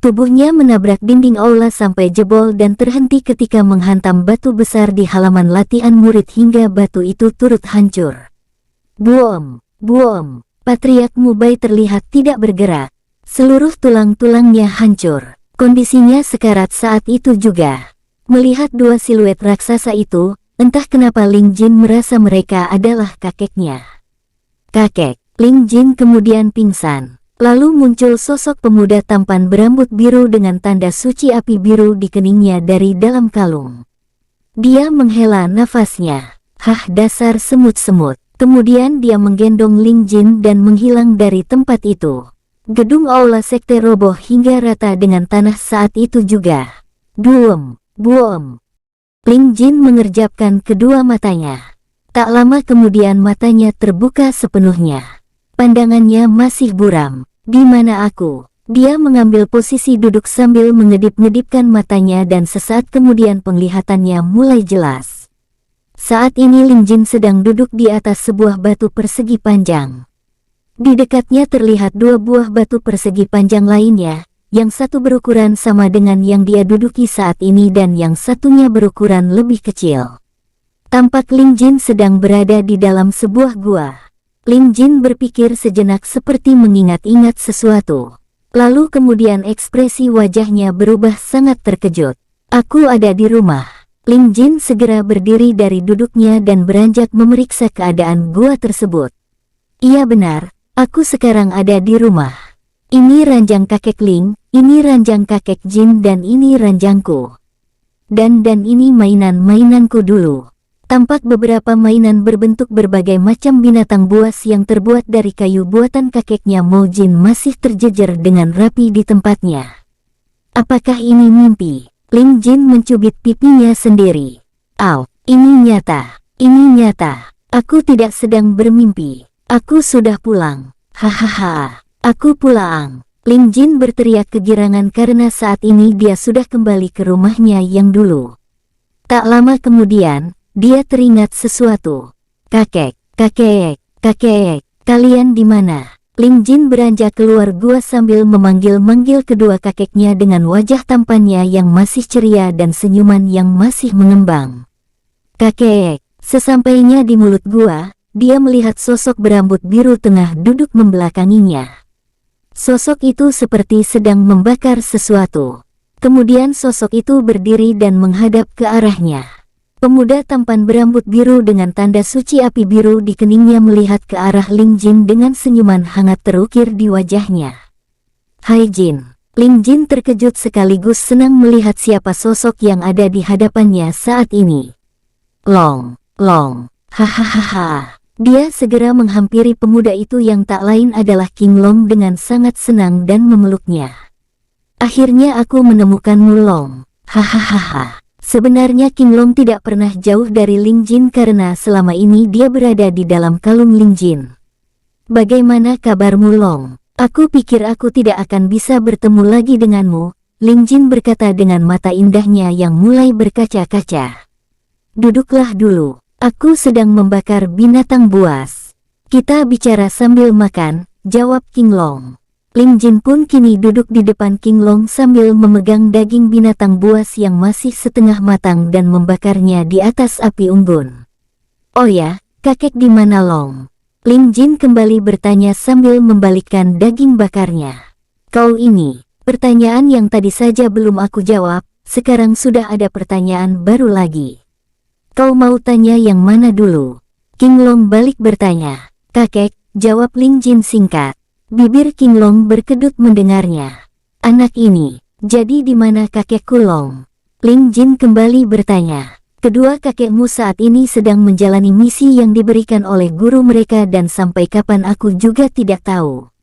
Tubuhnya menabrak dinding aula sampai jebol dan terhenti ketika menghantam batu besar di halaman latihan murid hingga batu itu turut hancur. Boom, boom. Patriark Mubai terlihat tidak bergerak. Seluruh tulang-tulangnya hancur. Kondisinya sekarat saat itu juga. Melihat dua siluet raksasa itu, entah kenapa Ling Jin merasa mereka adalah kakeknya. Kakek, Ling Jin kemudian pingsan. Lalu muncul sosok pemuda tampan berambut biru dengan tanda suci api biru di keningnya dari dalam kalung. Dia menghela nafasnya. Hah, dasar semut-semut. Kemudian dia menggendong Ling Jin dan menghilang dari tempat itu. Gedung aula sekte roboh hingga rata dengan tanah saat itu juga. Boom, boom. Ling Jin mengerjapkan kedua matanya. Tak lama kemudian matanya terbuka sepenuhnya. Pandangannya masih buram. Di mana aku? Dia mengambil posisi duduk sambil mengedip-ngedipkan matanya dan sesaat kemudian penglihatannya mulai jelas. Saat ini Ling Jin sedang duduk di atas sebuah batu persegi panjang. Di dekatnya terlihat dua buah batu persegi panjang lainnya, yang satu berukuran sama dengan yang dia duduki saat ini dan yang satunya berukuran lebih kecil. Tampak Ling Jin sedang berada di dalam sebuah gua. Ling Jin berpikir sejenak seperti mengingat-ingat sesuatu. Lalu kemudian ekspresi wajahnya berubah sangat terkejut. Aku ada di rumah. Ling Jin segera berdiri dari duduknya dan beranjak memeriksa keadaan gua tersebut. Iya benar, aku sekarang ada di rumah. Ini ranjang kakek Ling, ini ranjang kakek Jin dan ini ranjangku. Dan ini mainan-mainanku dulu. Tampak beberapa mainan berbentuk berbagai macam binatang buas yang terbuat dari kayu buatan kakeknya Mo Jin masih terjejer dengan rapi di tempatnya. Apakah ini mimpi? Ling Jin mencubit pipinya sendiri. Au, ini nyata. Ini nyata. Aku tidak sedang bermimpi. Aku sudah pulang. Hahaha. Aku pulang. Ling Jin berteriak kegirangan karena saat ini dia sudah kembali ke rumahnya yang dulu. Tak lama kemudian, dia teringat sesuatu. Kakek, kalian di mana? Ling Jin beranjak keluar gua sambil memanggil-manggil kedua kakeknya dengan wajah tampannya yang masih ceria dan senyuman yang masih mengembang. Kakek, sesampainya di mulut gua, dia melihat sosok berambut biru tengah duduk membelakanginya. Sosok itu seperti sedang membakar sesuatu. Kemudian sosok itu berdiri dan menghadap ke arahnya. Pemuda tampan berambut biru dengan tanda suci api biru di keningnya melihat ke arah Ling Jin dengan senyuman hangat terukir di wajahnya. Hai Jin. Ling Jin terkejut sekaligus senang melihat siapa sosok yang ada di hadapannya saat ini. Long. Hahaha. Dia segera menghampiri pemuda itu yang tak lain adalah King Long dengan sangat senang dan memeluknya. Akhirnya aku menemukanmu Long. Hahaha. Sebenarnya King Long tidak pernah jauh dari Ling Jin karena selama ini dia berada di dalam kalung Ling Jin. Bagaimana kabarmu Long? Aku pikir aku tidak akan bisa bertemu lagi denganmu, Ling Jin berkata dengan mata indahnya yang mulai berkaca-kaca. Duduklah dulu, aku sedang membakar binatang buas. Kita bicara sambil makan, jawab King Long. Ling Jin pun kini duduk di depan King Long sambil memegang daging binatang buas yang masih setengah matang dan membakarnya di atas api unggun. Oh ya, kakek di mana Long? Ling Jin kembali bertanya sambil membalikkan daging bakarnya. Kau ini, pertanyaan yang tadi saja belum aku jawab, sekarang sudah ada pertanyaan baru lagi. Kau mau tanya yang mana dulu? King Long balik bertanya. Kakek, jawab Ling Jin singkat. Bibir King Long berkedut mendengarnya. Anak ini, Jadi di mana kakekku Long? Ling Jin kembali bertanya. Kedua kakekmu saat ini sedang menjalani misi yang diberikan oleh guru mereka dan sampai kapan aku juga tidak tahu.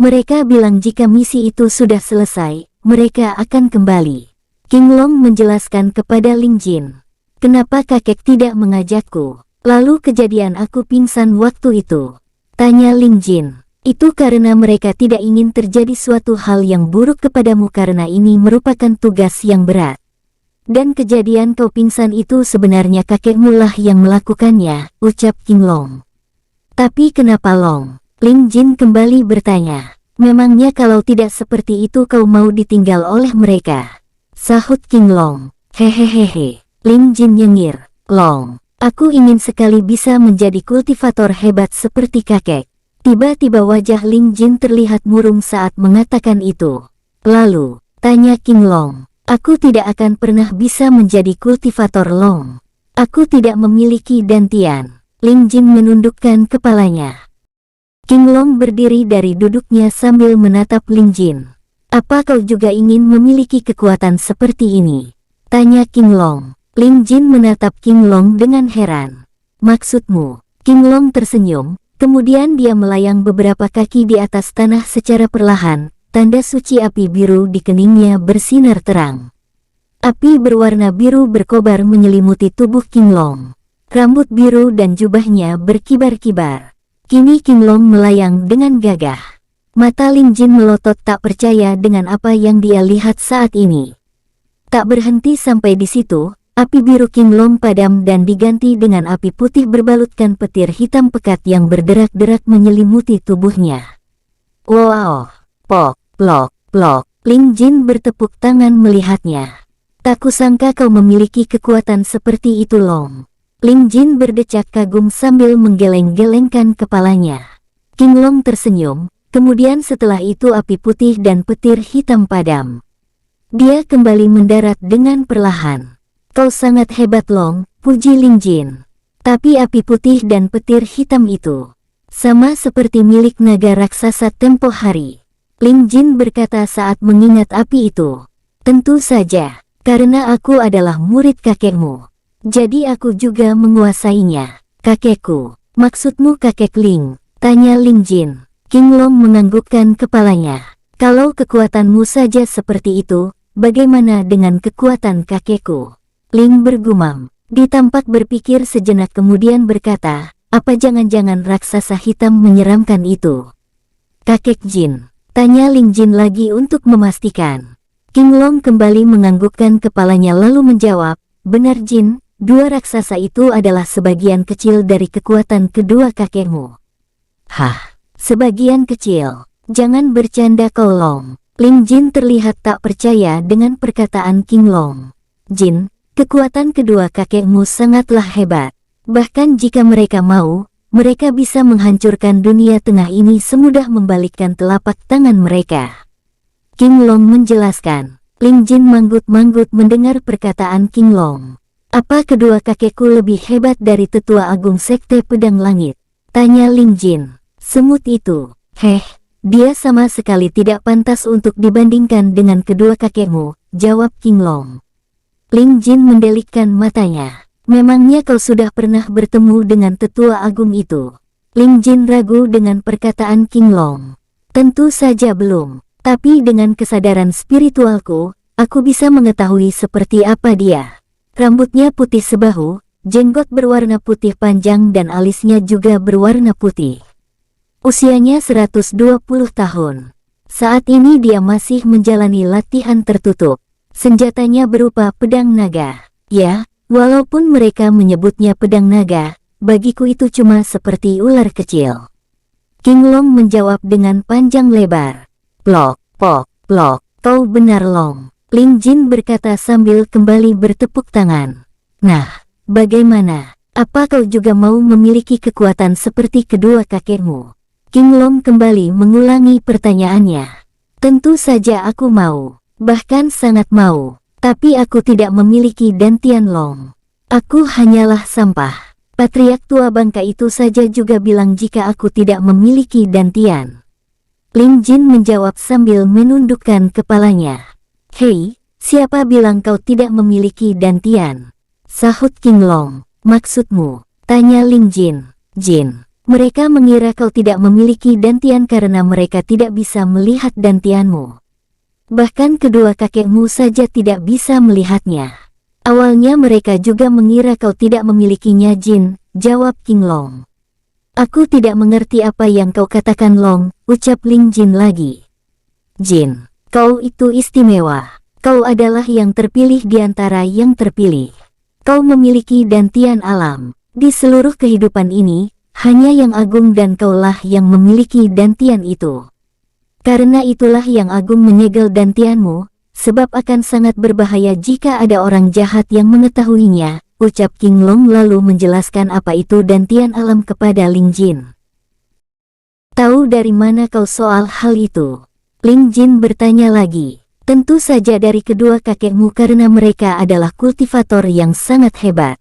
Mereka bilang jika misi itu sudah selesai, mereka akan kembali. King Long menjelaskan kepada Ling Jin. Kenapa kakek tidak mengajakku? Lalu kejadian aku pingsan waktu itu. Tanya Ling Jin. Itu karena mereka tidak ingin terjadi suatu hal yang buruk kepadamu karena ini merupakan tugas yang berat. Dan kejadian kau pingsan itu sebenarnya kakekmu lah yang melakukannya, ucap King Long. Tapi kenapa Long? Ling Jin kembali bertanya. Memangnya kalau tidak seperti itu kau mau ditinggal oleh mereka? Sahut King Long. Hehehehe. Ling Jin nyengir. Long, aku ingin sekali bisa menjadi kultivator hebat seperti kakek. Tiba-tiba wajah Ling Jin terlihat murung saat mengatakan itu. Lalu, tanya King Long. Aku tidak akan pernah bisa menjadi kultivator Long. Aku tidak memiliki dantian. Ling Jin menundukkan kepalanya. King Long berdiri dari duduknya sambil menatap Ling Jin. Apa kau juga ingin memiliki kekuatan seperti ini? Tanya King Long. Ling Jin menatap King Long dengan heran. Maksudmu? King Long tersenyum, kemudian dia melayang beberapa kaki di atas tanah secara perlahan. Tanda suci api biru di keningnya bersinar terang. Api berwarna biru berkobar menyelimuti tubuh King Long. Rambut biru dan jubahnya berkibar-kibar. Kini King Long melayang dengan gagah. Mata Ling Jin melotot tak percaya dengan apa yang dia lihat saat ini. Tak berhenti sampai di situ, api biru King Long padam dan diganti dengan api putih berbalutkan petir hitam pekat yang berderak-derak menyelimuti tubuhnya. Wow! Pok! Plok, plok. Ling Jin bertepuk tangan melihatnya. Tak kusangka kau memiliki kekuatan seperti itu Long. Ling Jin berdecak kagum sambil menggeleng-gelengkan kepalanya. King Long tersenyum, kemudian setelah itu api putih dan petir hitam padam. Dia kembali mendarat dengan perlahan. Kau sangat hebat Long, puji Ling Jin. Tapi api putih dan petir hitam itu sama seperti milik naga raksasa tempo hari. Ling Jin berkata saat mengingat api itu. Tentu saja, karena aku adalah murid kakekmu. Jadi aku juga menguasainya. Kakekku, maksudmu kakek Ling? Tanya Ling Jin. King Long menganggukkan kepalanya. Kalau kekuatanmu saja seperti itu, bagaimana dengan kekuatan kakekku? Ling bergumam. Ditampak berpikir sejenak kemudian berkata, apa jangan-jangan raksasa hitam menyeramkan itu? Kakek Jin. Tanya Ling Jin lagi untuk memastikan. King Long kembali menganggukkan kepalanya lalu menjawab, benar Jin, dua raksasa itu adalah sebagian kecil dari kekuatan kedua kakekmu. Hah, sebagian kecil? Jangan bercanda kau Long. Ling Jin terlihat tak percaya dengan perkataan King Long. Jin, kekuatan kedua kakekmu sangatlah hebat. Bahkan jika mereka mau, mereka bisa menghancurkan dunia tengah ini semudah membalikkan telapak tangan mereka. King Long menjelaskan. Ling Jin manggut-manggut mendengar perkataan King Long. Apa kedua kakekku lebih hebat dari tetua agung sekte pedang langit? Tanya Ling Jin. Semut itu. Dia sama sekali tidak pantas untuk dibandingkan dengan kedua kakekmu, jawab King Long. Ling Jin mendelikkan matanya. Memangnya kau sudah pernah bertemu dengan tetua agung itu? Ling Jin ragu dengan perkataan King Long. Tentu saja belum, tapi dengan kesadaran spiritualku, aku bisa mengetahui seperti apa dia. Rambutnya putih sebahu, jenggot berwarna putih panjang dan alisnya juga berwarna putih. Usianya 120 tahun. Saat ini dia masih menjalani latihan tertutup. Senjatanya berupa pedang naga. Ya, walaupun mereka menyebutnya pedang naga, bagiku itu cuma seperti ular kecil. King Long menjawab dengan panjang lebar. Plok, pok, plok, kau benar Long. Ling Jin berkata sambil kembali bertepuk tangan. Nah, bagaimana? Apa kau juga mau memiliki kekuatan seperti kedua kakekmu? King Long kembali mengulangi pertanyaannya. Tentu saja aku mau, bahkan sangat mau. Tapi aku tidak memiliki dantian Long. Aku hanyalah sampah. Patriark tua bangka itu saja juga bilang jika aku tidak memiliki dantian. Ling Jin menjawab sambil menundukkan kepalanya. Hei, siapa bilang kau tidak memiliki dantian? Sahut King Long. Maksudmu? Tanya Ling Jin. Jin, mereka mengira kau tidak memiliki dantian karena mereka tidak bisa melihat dantianmu. Bahkan kedua kakekmu saja tidak bisa melihatnya. Awalnya mereka juga mengira kau tidak memilikinya Jin, jawab King Long. Aku tidak mengerti apa yang kau katakan Long, ucap Ling Jin lagi. Jin, kau itu istimewa. Kau adalah yang terpilih di antara yang terpilih. Kau memiliki dantian alam. Di seluruh kehidupan ini, hanya yang agung dan kaulah yang memiliki dantian itu. Karena itulah yang agung menyegel dantianmu, sebab akan sangat berbahaya jika ada orang jahat yang mengetahuinya, ucap King Long lalu menjelaskan apa itu dantian alam kepada Ling Jin. Tahu dari mana kau soal hal itu? Ling Jin bertanya lagi. Tentu saja dari kedua kakekmu karena mereka adalah kultivator yang sangat hebat.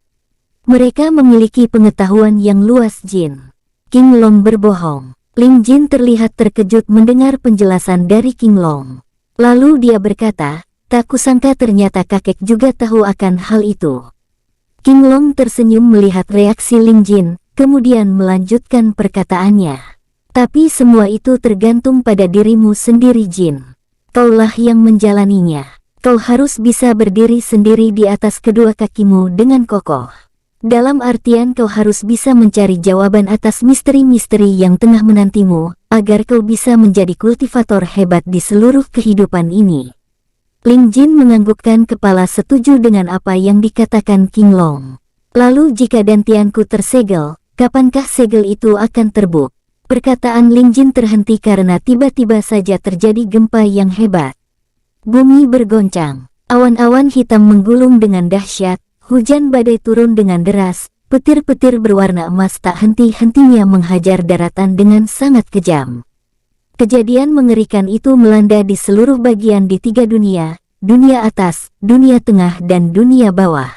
Mereka memiliki pengetahuan yang luas Jin. King Long berbohong. Ling Jin terlihat terkejut mendengar penjelasan dari King Long. Lalu dia berkata, tak kusangka ternyata kakek juga tahu akan hal itu. King Long tersenyum melihat reaksi Ling Jin, kemudian melanjutkan perkataannya. Tapi semua itu tergantung pada dirimu sendiri Jin. Kaulah yang menjalaninya. Kau harus bisa berdiri sendiri di atas kedua kakimu dengan kokoh. Dalam artian kau harus bisa mencari jawaban atas misteri-misteri yang tengah menantimu, agar kau bisa menjadi kultivator hebat di seluruh kehidupan ini. Ling Jin menganggukkan kepala setuju dengan apa yang dikatakan King Long. Lalu jika dantianku tersegel, kapankah segel itu akan terbuk? Perkataan Ling Jin terhenti karena tiba-tiba saja terjadi gempa yang hebat. Bumi bergoncang, awan-awan hitam menggulung dengan dahsyat, hujan badai turun dengan deras, petir-petir berwarna emas tak henti-hentinya menghajar daratan dengan sangat kejam. Kejadian mengerikan itu melanda di seluruh bagian di 3 dunia, dunia atas, dunia tengah dan dunia bawah.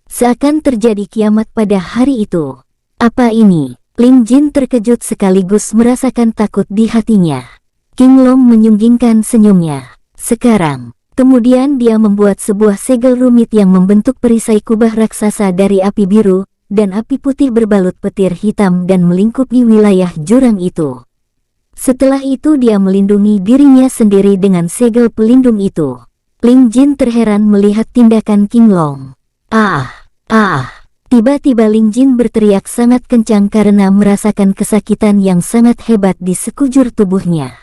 Seakan terjadi kiamat pada hari itu. Apa ini? Ling Jin terkejut sekaligus merasakan takut di hatinya. King Long menyunggingkan senyumnya. Sekarang, kemudian dia membuat sebuah segel rumit yang membentuk perisai kubah raksasa dari api biru, dan api putih berbalut petir hitam dan melingkupi wilayah jurang itu. Setelah itu dia melindungi dirinya sendiri dengan segel pelindung itu. Ling Jin terheran melihat tindakan King Long. Tiba-tiba Ling Jin berteriak sangat kencang karena merasakan kesakitan yang sangat hebat di sekujur tubuhnya.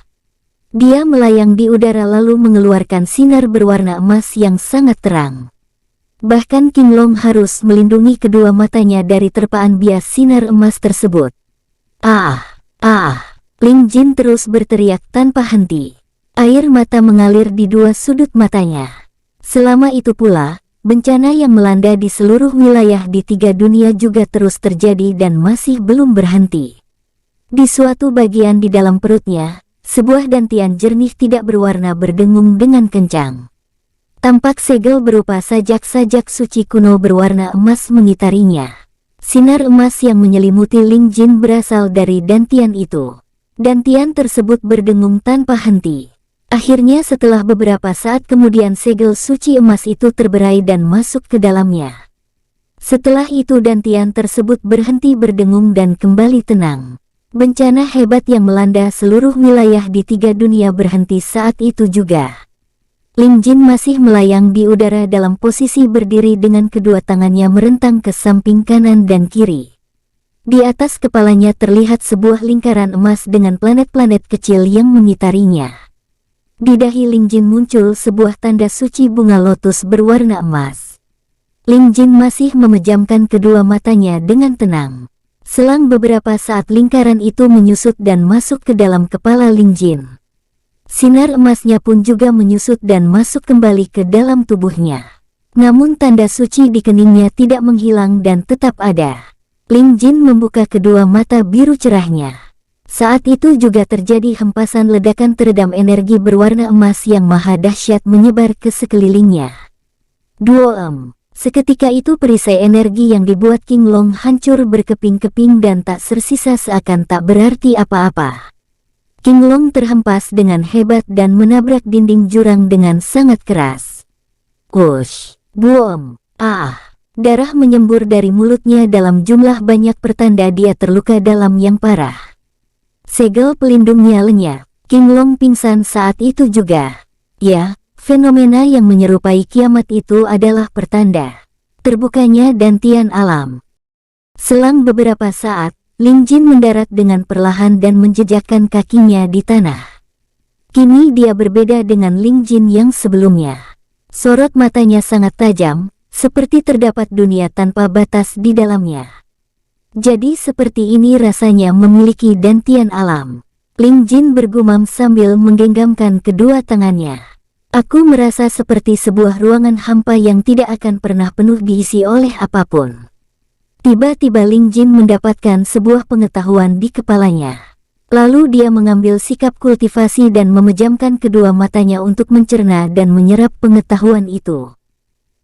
Dia melayang di udara lalu mengeluarkan sinar berwarna emas yang sangat terang. Bahkan King Long harus melindungi kedua matanya dari terpaan bias sinar emas tersebut. Ling Jin terus berteriak tanpa henti. Air mata mengalir di dua sudut matanya. Selama itu pula, bencana yang melanda di seluruh wilayah di 3 dunia juga terus terjadi dan masih belum berhenti. Di suatu bagian di dalam perutnya, sebuah dantian jernih tidak berwarna berdengung dengan kencang. Tampak segel berupa sajak-sajak suci kuno berwarna emas mengitarinya. Sinar emas yang menyelimuti Ling Jin berasal dari dantian itu. Dantian tersebut berdengung tanpa henti. Akhirnya setelah beberapa saat kemudian segel suci emas itu terberai dan masuk ke dalamnya. Setelah itu dantian tersebut berhenti berdengung dan kembali tenang. Bencana hebat yang melanda seluruh wilayah di 3 dunia berhenti saat itu juga. Ling Jin masih melayang di udara dalam posisi berdiri dengan kedua tangannya merentang ke samping kanan dan kiri. Di atas kepalanya terlihat sebuah lingkaran emas dengan planet-planet kecil yang mengitarinya. Di dahi Ling Jin muncul sebuah tanda suci bunga lotus berwarna emas. Ling Jin masih memejamkan kedua matanya dengan tenang. Selang beberapa saat lingkaran itu menyusut dan masuk ke dalam kepala Ling Jin. Sinar emasnya pun juga menyusut dan masuk kembali ke dalam tubuhnya. Namun tanda suci di keningnya tidak menghilang dan tetap ada. Ling Jin membuka kedua mata biru cerahnya. Saat itu juga terjadi hempasan ledakan teredam energi berwarna emas yang maha dahsyat menyebar ke sekelilingnya. Seketika itu perisai energi yang dibuat King Long hancur berkeping-keping dan tak tersisa seakan tak berarti apa-apa. King Long terhempas dengan hebat dan menabrak dinding jurang dengan sangat keras. Wush! Boom! Ah! Darah menyembur dari mulutnya dalam jumlah banyak pertanda dia terluka dalam yang parah. Segel pelindungnya lenyap. King Long pingsan saat itu juga. Ya, fenomena yang menyerupai kiamat itu adalah pertanda terbukanya dantian alam. Selang beberapa saat, Lin Jin mendarat dengan perlahan dan menjejakkan kakinya di tanah. Kini dia berbeda dengan Lin Jin yang sebelumnya. Sorot matanya sangat tajam, seperti terdapat dunia tanpa batas di dalamnya. Jadi seperti ini rasanya memiliki dantian alam. Lin Jin bergumam sambil menggenggamkan kedua tangannya. Aku merasa seperti sebuah ruangan hampa yang tidak akan pernah penuh diisi oleh apapun. Tiba-tiba Lin Jin mendapatkan sebuah pengetahuan di kepalanya. Lalu dia mengambil sikap kultivasi dan memejamkan kedua matanya untuk mencerna dan menyerap pengetahuan itu.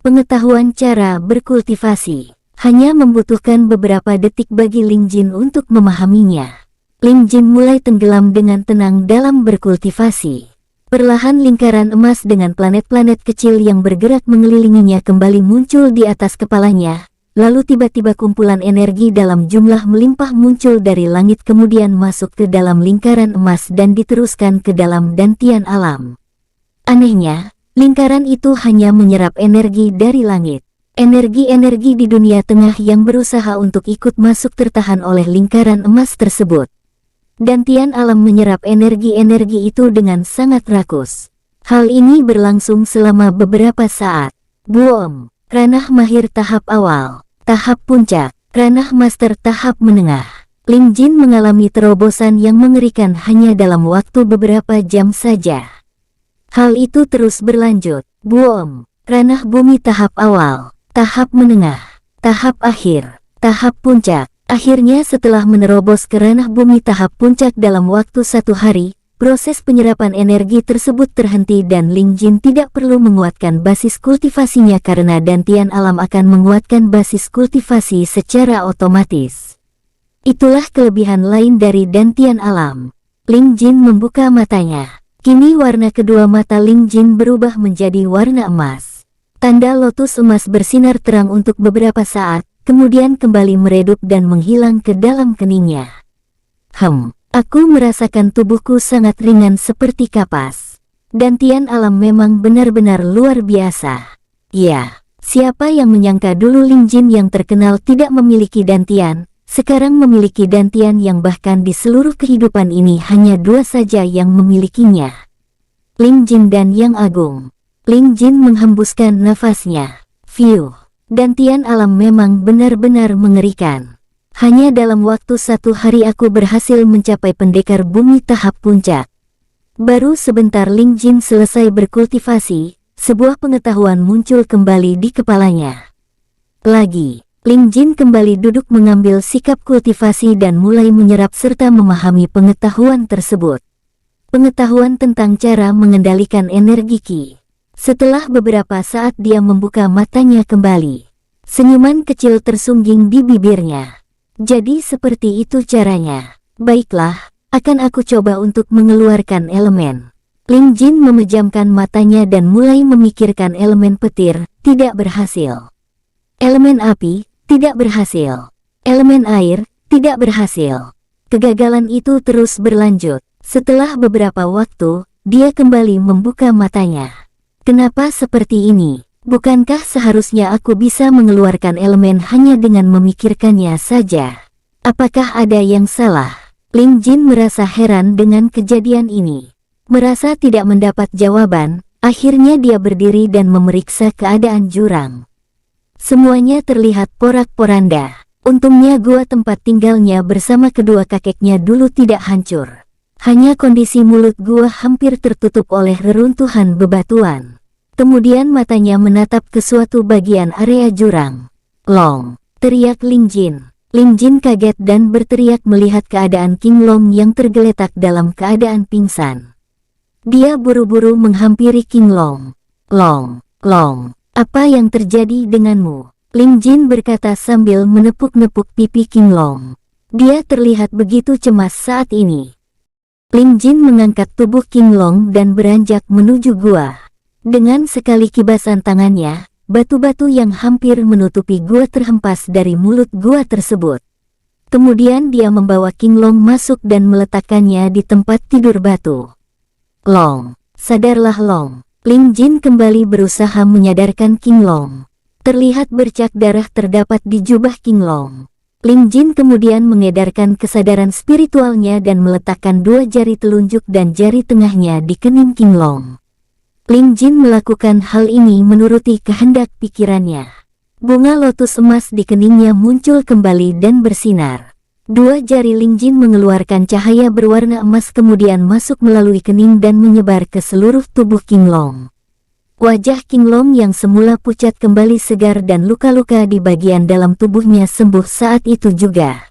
Pengetahuan cara berkultivasi hanya membutuhkan beberapa detik bagi Lin Jin untuk memahaminya. Lin Jin mulai tenggelam dengan tenang dalam berkultivasi. Perlahan lingkaran emas dengan planet-planet kecil yang bergerak mengelilinginya kembali muncul di atas kepalanya. Lalu tiba-tiba kumpulan energi dalam jumlah melimpah muncul dari langit kemudian masuk ke dalam lingkaran emas dan diteruskan ke dalam dantian alam. Anehnya, lingkaran itu hanya menyerap energi dari langit. Energi-energi di dunia tengah yang berusaha untuk ikut masuk tertahan oleh lingkaran emas tersebut. Dantian alam menyerap energi-energi itu dengan sangat rakus. Hal ini berlangsung selama beberapa saat. Boom! Ranah mahir tahap awal. Tahap puncak, ranah master tahap menengah. Lin Jin mengalami terobosan yang mengerikan hanya dalam waktu beberapa jam saja. Hal itu terus berlanjut. Boom! Ranah bumi tahap awal, tahap menengah, tahap akhir, tahap puncak. Akhirnya setelah menerobos ke ranah bumi tahap puncak dalam waktu 1 hari, proses penyerapan energi tersebut terhenti dan Lin Jin tidak perlu menguatkan basis kultivasinya karena dantian alam akan menguatkan basis kultivasi secara otomatis. Itulah kelebihan lain dari dantian alam. Lin Jin membuka matanya. Kini warna kedua mata Lin Jin berubah menjadi warna emas. Tanda lotus emas bersinar terang untuk beberapa saat, kemudian kembali meredup dan menghilang ke dalam keningnya. Aku merasakan tubuhku sangat ringan seperti kapas. Dantian alam memang benar-benar luar biasa. Ya, siapa yang menyangka dulu Lin Jin yang terkenal tidak memiliki dantian, sekarang memiliki dantian yang bahkan di seluruh kehidupan ini hanya 2 saja yang memilikinya. Lin Jin dan Yang Agung. Lin Jin menghembuskan nafasnya. Fiuh, dantian alam memang benar-benar mengerikan. Hanya dalam waktu 1 hari aku berhasil mencapai pendekar bumi tahap puncak. Baru sebentar Lin Jin selesai berkultivasi, sebuah pengetahuan muncul kembali di kepalanya. Lagi, Lin Jin kembali duduk mengambil sikap kultivasi dan mulai menyerap serta memahami pengetahuan tersebut. Pengetahuan tentang cara mengendalikan energi Qi. Setelah beberapa saat dia membuka matanya kembali. Senyuman kecil tersungging di bibirnya. Jadi seperti itu caranya. Baiklah, akan aku coba untuk mengeluarkan elemen. Lin Jin memejamkan matanya dan mulai memikirkan elemen petir, tidak berhasil. Elemen api, tidak berhasil. Elemen air, tidak berhasil. Kegagalan itu terus berlanjut. Setelah beberapa waktu, dia kembali membuka matanya. Kenapa seperti ini? Bukankah seharusnya aku bisa mengeluarkan elemen hanya dengan memikirkannya saja? Apakah ada yang salah? Lin Jin merasa heran dengan kejadian ini. Merasa tidak mendapat jawaban, akhirnya dia berdiri dan memeriksa keadaan jurang. Semuanya terlihat porak-poranda. Untungnya gua tempat tinggalnya bersama kedua kakeknya dulu tidak hancur. Hanya kondisi mulut gua hampir tertutup oleh reruntuhan bebatuan. Kemudian matanya menatap ke suatu bagian area jurang. Long, teriak Lin Jin. Lin Jin kaget dan berteriak melihat keadaan King Long yang tergeletak dalam keadaan pingsan. Dia buru-buru menghampiri King Long. Long, apa yang terjadi denganmu? Lin Jin berkata sambil menepuk-nepuk pipi King Long. Dia terlihat begitu cemas saat ini. Ling Jin mengangkat tubuh King Long dan beranjak menuju gua. Dengan sekali kibasan tangannya, batu-batu yang hampir menutupi gua terhempas dari mulut gua tersebut. Kemudian dia membawa King Long masuk dan meletakkannya di tempat tidur batu. Long, sadarlah Long. Ling Jin kembali berusaha menyadarkan King Long. Terlihat bercak darah terdapat di jubah King Long. Ling Jin kemudian mengedarkan kesadaran spiritualnya dan meletakkan dua jari telunjuk dan jari tengahnya di kening King Long. Ling Jin melakukan hal ini menuruti kehendak pikirannya. Bunga lotus emas di keningnya muncul kembali dan bersinar. Dua jari Ling Jin mengeluarkan cahaya berwarna emas kemudian masuk melalui kening dan menyebar ke seluruh tubuh King Long. Wajah King Long yang semula pucat kembali segar dan luka-luka di bagian dalam tubuhnya sembuh saat itu juga.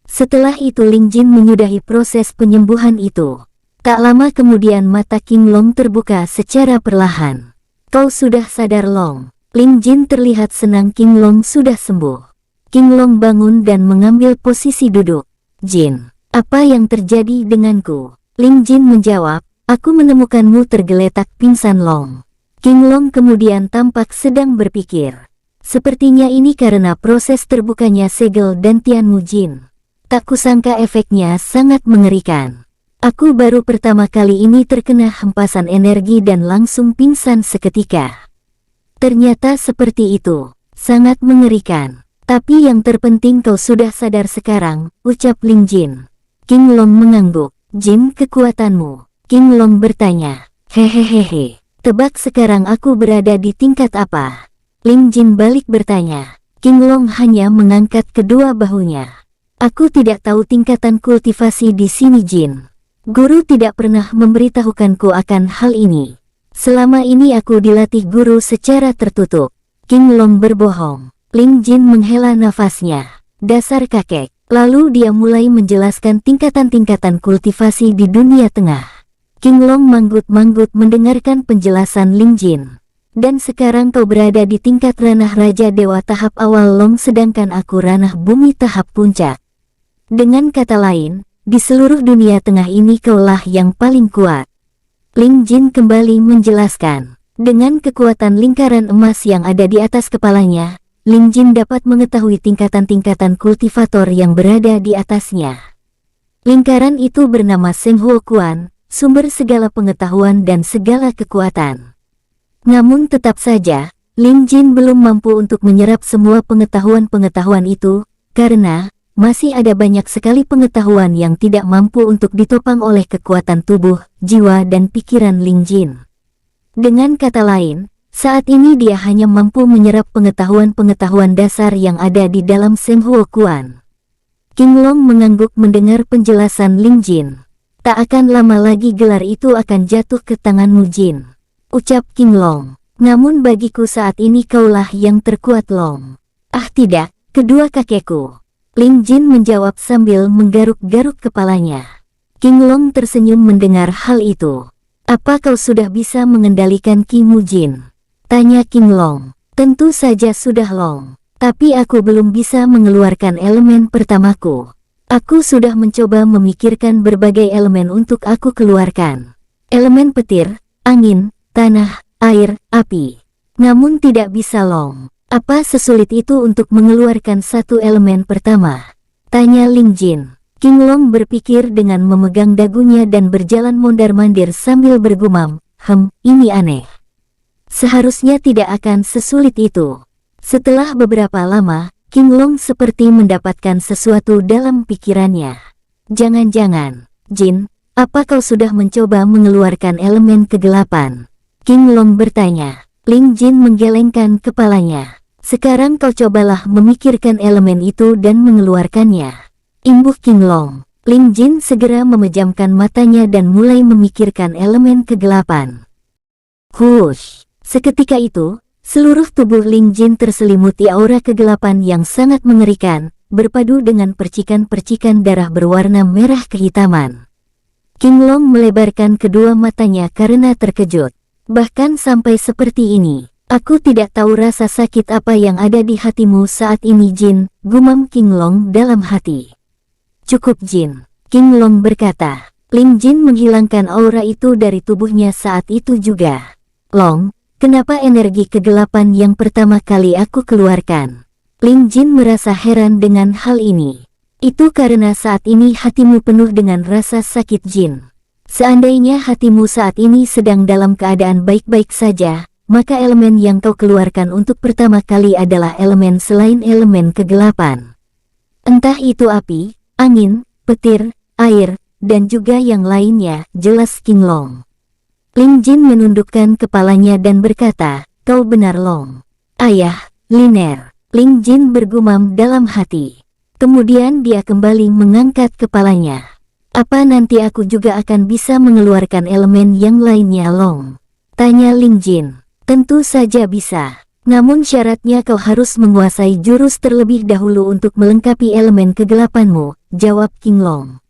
Setelah itu Ling Jin menyudahi proses penyembuhan itu. Tak lama kemudian mata King Long terbuka secara perlahan. Kau sudah sadar Long. Ling Jin terlihat senang King Long sudah sembuh. King Long bangun dan mengambil posisi duduk. Jin, apa yang terjadi denganku? Ling Jin menjawab, aku menemukanmu tergeletak pingsan Long. King Long kemudian tampak sedang berpikir. Sepertinya ini karena proses terbukanya segel dan Tianmu Jin. Tak kusangka efeknya sangat mengerikan. Aku baru pertama kali ini terkena hempasan energi dan langsung pingsan seketika. Ternyata seperti itu, sangat mengerikan. Tapi yang terpenting kau sudah sadar sekarang, ucap Ling Jin. King Long mengangguk. Jin, kekuatanmu? King Long bertanya. Hehehehe. Tebak sekarang aku berada di tingkat apa? Ling Jin balik bertanya. King Long hanya mengangkat kedua bahunya. Aku tidak tahu tingkatan kultivasi di sini Jin. Guru tidak pernah memberitahukanku akan hal ini. Selama ini aku dilatih guru secara tertutup. King Long berbohong. Ling Jin menghela nafasnya. Dasar kakek. Lalu dia mulai menjelaskan tingkatan-tingkatan kultivasi di dunia tengah. King Long manggut-manggut mendengarkan penjelasan Ling Jin. Dan sekarang kau berada di tingkat ranah Raja Dewa tahap awal Long sedangkan aku ranah bumi tahap puncak. Dengan kata lain, di seluruh dunia tengah ini kaulah yang paling kuat. Ling Jin kembali menjelaskan. Dengan kekuatan lingkaran emas yang ada di atas kepalanya, Ling Jin dapat mengetahui tingkatan-tingkatan kultivator yang berada di atasnya. Lingkaran itu bernama Seng Huo Quan, sumber segala pengetahuan dan segala kekuatan. Namun tetap saja, Ling Jin belum mampu untuk menyerap semua pengetahuan-pengetahuan itu, karena masih ada banyak sekali pengetahuan yang tidak mampu untuk ditopang oleh kekuatan tubuh, jiwa dan pikiran Ling Jin. Dengan kata lain, saat ini dia hanya mampu menyerap pengetahuan-pengetahuan dasar yang ada di dalam Seng Huo Quan. King Long mengangguk mendengar penjelasan Ling Jin. Tak akan lama lagi gelar itu akan jatuh ke tanganmu Jin, ucap King Long. Namun bagiku saat ini kaulah yang terkuat Long. Ah tidak, kedua kakekku. Ling Jin menjawab sambil menggaruk-garuk kepalanya. King Long tersenyum mendengar hal itu. Apa kau sudah bisa mengendalikan Ki Mu Jin? Tanya King Long. Tentu saja sudah Long. Tapi aku belum bisa mengeluarkan elemen pertamaku. Aku sudah mencoba memikirkan berbagai elemen untuk aku keluarkan. Elemen petir, angin, tanah, air, api. Namun tidak bisa Long. Apa sesulit itu untuk mengeluarkan satu elemen pertama? Tanya Ling Jin. King Long berpikir dengan memegang dagunya dan berjalan mondar-mandir sambil bergumam, ini aneh. Seharusnya tidak akan sesulit itu. Setelah beberapa lama, King Long seperti mendapatkan sesuatu dalam pikirannya. Jangan-jangan, Jin, apa kau sudah mencoba mengeluarkan elemen kegelapan? King Long bertanya. Ling Jin menggelengkan kepalanya. Sekarang kau cobalah memikirkan elemen itu dan mengeluarkannya. Imbuh King Long. Ling Jin segera memejamkan matanya dan mulai memikirkan elemen kegelapan. Hush! Seketika itu, seluruh tubuh Ling Jin terselimuti aura kegelapan yang sangat mengerikan, berpadu dengan percikan-percikan darah berwarna merah kehitaman. King Long melebarkan kedua matanya karena terkejut. Bahkan sampai seperti ini. Aku tidak tahu rasa sakit apa yang ada di hatimu saat ini Jin, gumam King Long dalam hati. Cukup Jin, King Long berkata. Ling Jin menghilangkan aura itu dari tubuhnya saat itu juga. Long, kenapa energi kegelapan yang pertama kali aku keluarkan? Ling Jin merasa heran dengan hal ini. Itu karena saat ini hatimu penuh dengan rasa sakit Jin. Seandainya hatimu saat ini sedang dalam keadaan baik-baik saja, maka elemen yang kau keluarkan untuk pertama kali adalah elemen selain elemen kegelapan. Entah itu api, angin, petir, air, dan juga yang lainnya, jelas King Long. Ling Jin menundukkan kepalanya dan berkata, kau benar Long. Ayah, Liner. Ling Jin bergumam dalam hati. Kemudian dia kembali mengangkat kepalanya. Apa nanti aku juga akan bisa mengeluarkan elemen yang lainnya Long? Tanya Ling Jin. Tentu saja bisa. Namun syaratnya kau harus menguasai jurus terlebih dahulu untuk melengkapi elemen kegelapanmu, jawab King Long.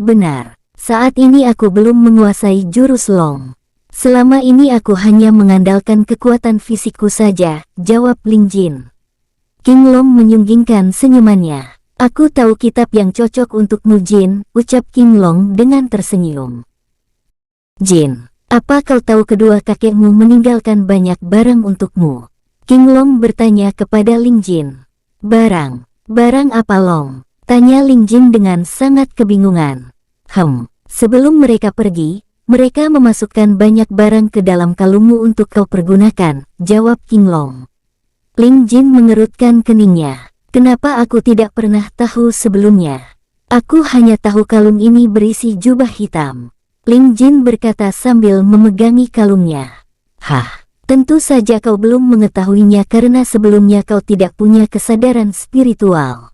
Benar, saat ini aku belum menguasai jurus Long. Selama ini aku hanya mengandalkan kekuatan fisikku saja, jawab Ling Jin. King Long menyunggingkan senyumannya. Aku tahu kitab yang cocok untukmu Jin, ucap King Long dengan tersenyum. Jin, apa kau tahu kedua kakekmu meninggalkan banyak barang untukmu? King Long bertanya kepada Ling Jin. Barang apa Long? Tanya Ling Jin dengan sangat kebingungan. Sebelum mereka pergi, mereka memasukkan banyak barang ke dalam kalungmu untuk kau pergunakan, jawab King Long. Ling Jin mengerutkan keningnya. Kenapa aku tidak pernah tahu sebelumnya? Aku hanya tahu kalung ini berisi jubah hitam. Ling Jin berkata sambil memegangi kalungnya. Tentu saja kau belum mengetahuinya karena sebelumnya kau tidak punya kesadaran spiritual.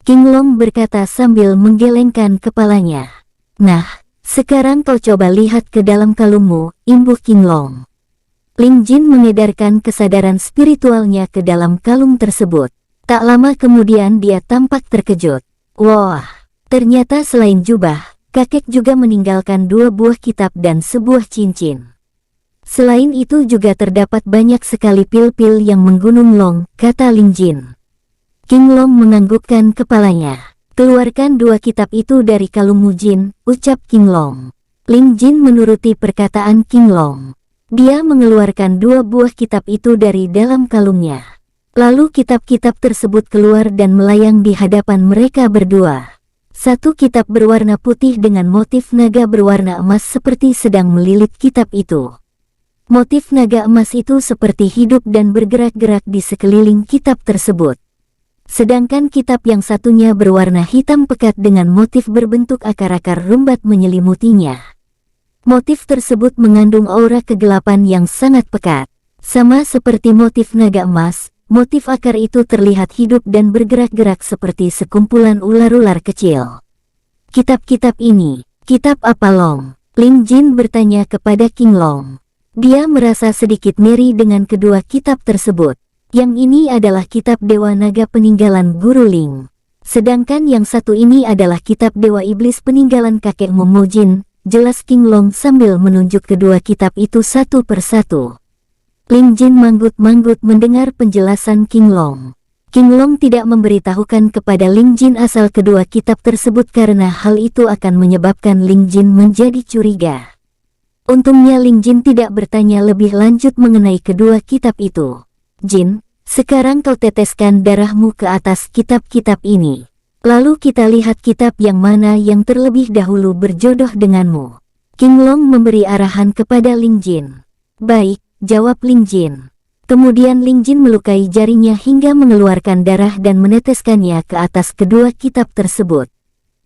King Long berkata sambil menggelengkan kepalanya. Nah, sekarang kau coba lihat ke dalam kalungmu, imbuh King Long. Ling Jin mengedarkan kesadaran spiritualnya ke dalam kalung tersebut. Tak lama kemudian dia tampak terkejut. Wah, ternyata selain jubah, kakek juga meninggalkan 2 buah kitab dan sebuah cincin. Selain itu juga terdapat banyak sekali pil-pil yang menggunung Long, kata Ling Jin. King Long menganggukkan kepalanya. Keluarkan 2 kitab itu dari kalungmu Jin, ucap King Long. Ling Jin menuruti perkataan King Long. Dia mengeluarkan 2 buah kitab itu dari dalam kalungnya. Lalu kitab-kitab tersebut keluar dan melayang di hadapan mereka berdua. Satu kitab berwarna putih dengan motif naga berwarna emas seperti sedang melilit kitab itu. Motif naga emas itu seperti hidup dan bergerak-gerak di sekeliling kitab tersebut. Sedangkan kitab yang satunya berwarna hitam pekat dengan motif berbentuk akar-akar rumbat menyelimutinya. Motif tersebut mengandung aura kegelapan yang sangat pekat. Sama seperti motif naga emas, motif akar itu terlihat hidup dan bergerak-gerak seperti sekumpulan ular-ular kecil. Kitab-kitab ini, kitab apa Long? Ling Jin bertanya kepada King Long. Dia merasa sedikit ngeri dengan kedua kitab tersebut. Yang ini adalah kitab Dewa Naga peninggalan Guru Ling. Sedangkan yang satu ini adalah kitab Dewa Iblis peninggalan kakek Momo Jin, jelas King Long sambil menunjuk kedua kitab itu satu persatu. Ling Jin manggut-manggut mendengar penjelasan King Long. King Long tidak memberitahukan kepada Ling Jin asal kedua kitab tersebut karena hal itu akan menyebabkan Ling Jin menjadi curiga. Untungnya Ling Jin tidak bertanya lebih lanjut mengenai kedua kitab itu. Jin, sekarang kau teteskan darahmu ke atas kitab-kitab ini. Lalu kita lihat kitab yang mana yang terlebih dahulu berjodoh denganmu. King Long memberi arahan kepada Ling Jin. Baik, jawab Ling Jin. Kemudian Ling Jin melukai jarinya hingga mengeluarkan darah dan meneteskannya ke atas kedua kitab tersebut.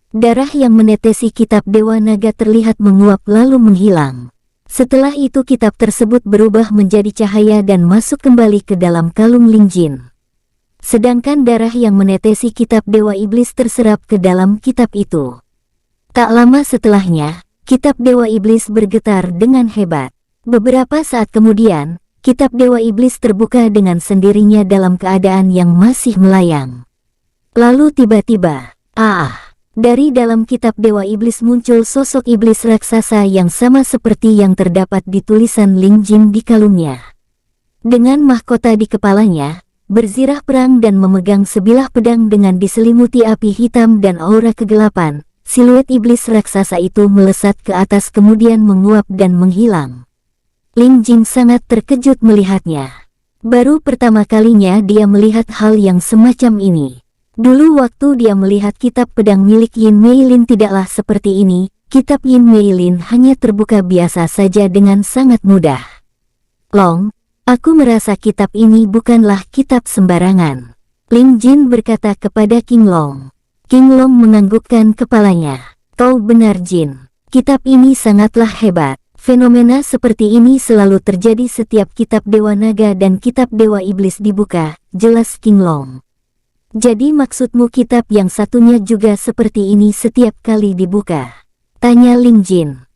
Darah yang menetesi kitab Dewa Naga terlihat menguap lalu menghilang. Setelah itu kitab tersebut berubah menjadi cahaya dan masuk kembali ke dalam kalung Ling Jin. Sedangkan darah yang menetesi kitab Dewa Iblis terserap ke dalam kitab itu. Tak lama setelahnya, kitab Dewa Iblis bergetar dengan hebat. Beberapa saat kemudian, kitab Dewa Iblis terbuka dengan sendirinya dalam keadaan yang masih melayang. Lalu tiba-tiba, dari dalam kitab Dewa Iblis muncul sosok iblis raksasa yang sama seperti yang terdapat di tulisan Ling Jin di kalungnya. Dengan mahkota di kepalanya, berzirah perang dan memegang sebilah pedang dengan diselimuti api hitam dan aura kegelapan, siluet iblis raksasa itu melesat ke atas kemudian menguap dan menghilang. Ling Jin sangat terkejut melihatnya. Baru pertama kalinya dia melihat hal yang semacam ini. Dulu waktu dia melihat kitab pedang milik Yin Meilin tidaklah seperti ini. Kitab Yin Meilin hanya terbuka biasa saja dengan sangat mudah. Long, aku merasa kitab ini bukanlah kitab sembarangan. Ling Jin berkata kepada King Long. King Long menganggukkan kepalanya. Kau benar Jin. Kitab ini sangatlah hebat. Fenomena seperti ini selalu terjadi setiap kitab Dewa Naga dan kitab Dewa Iblis dibuka, jelas King Long. Jadi maksudmu kitab yang satunya juga seperti ini setiap kali dibuka? Tanya Ling Jin.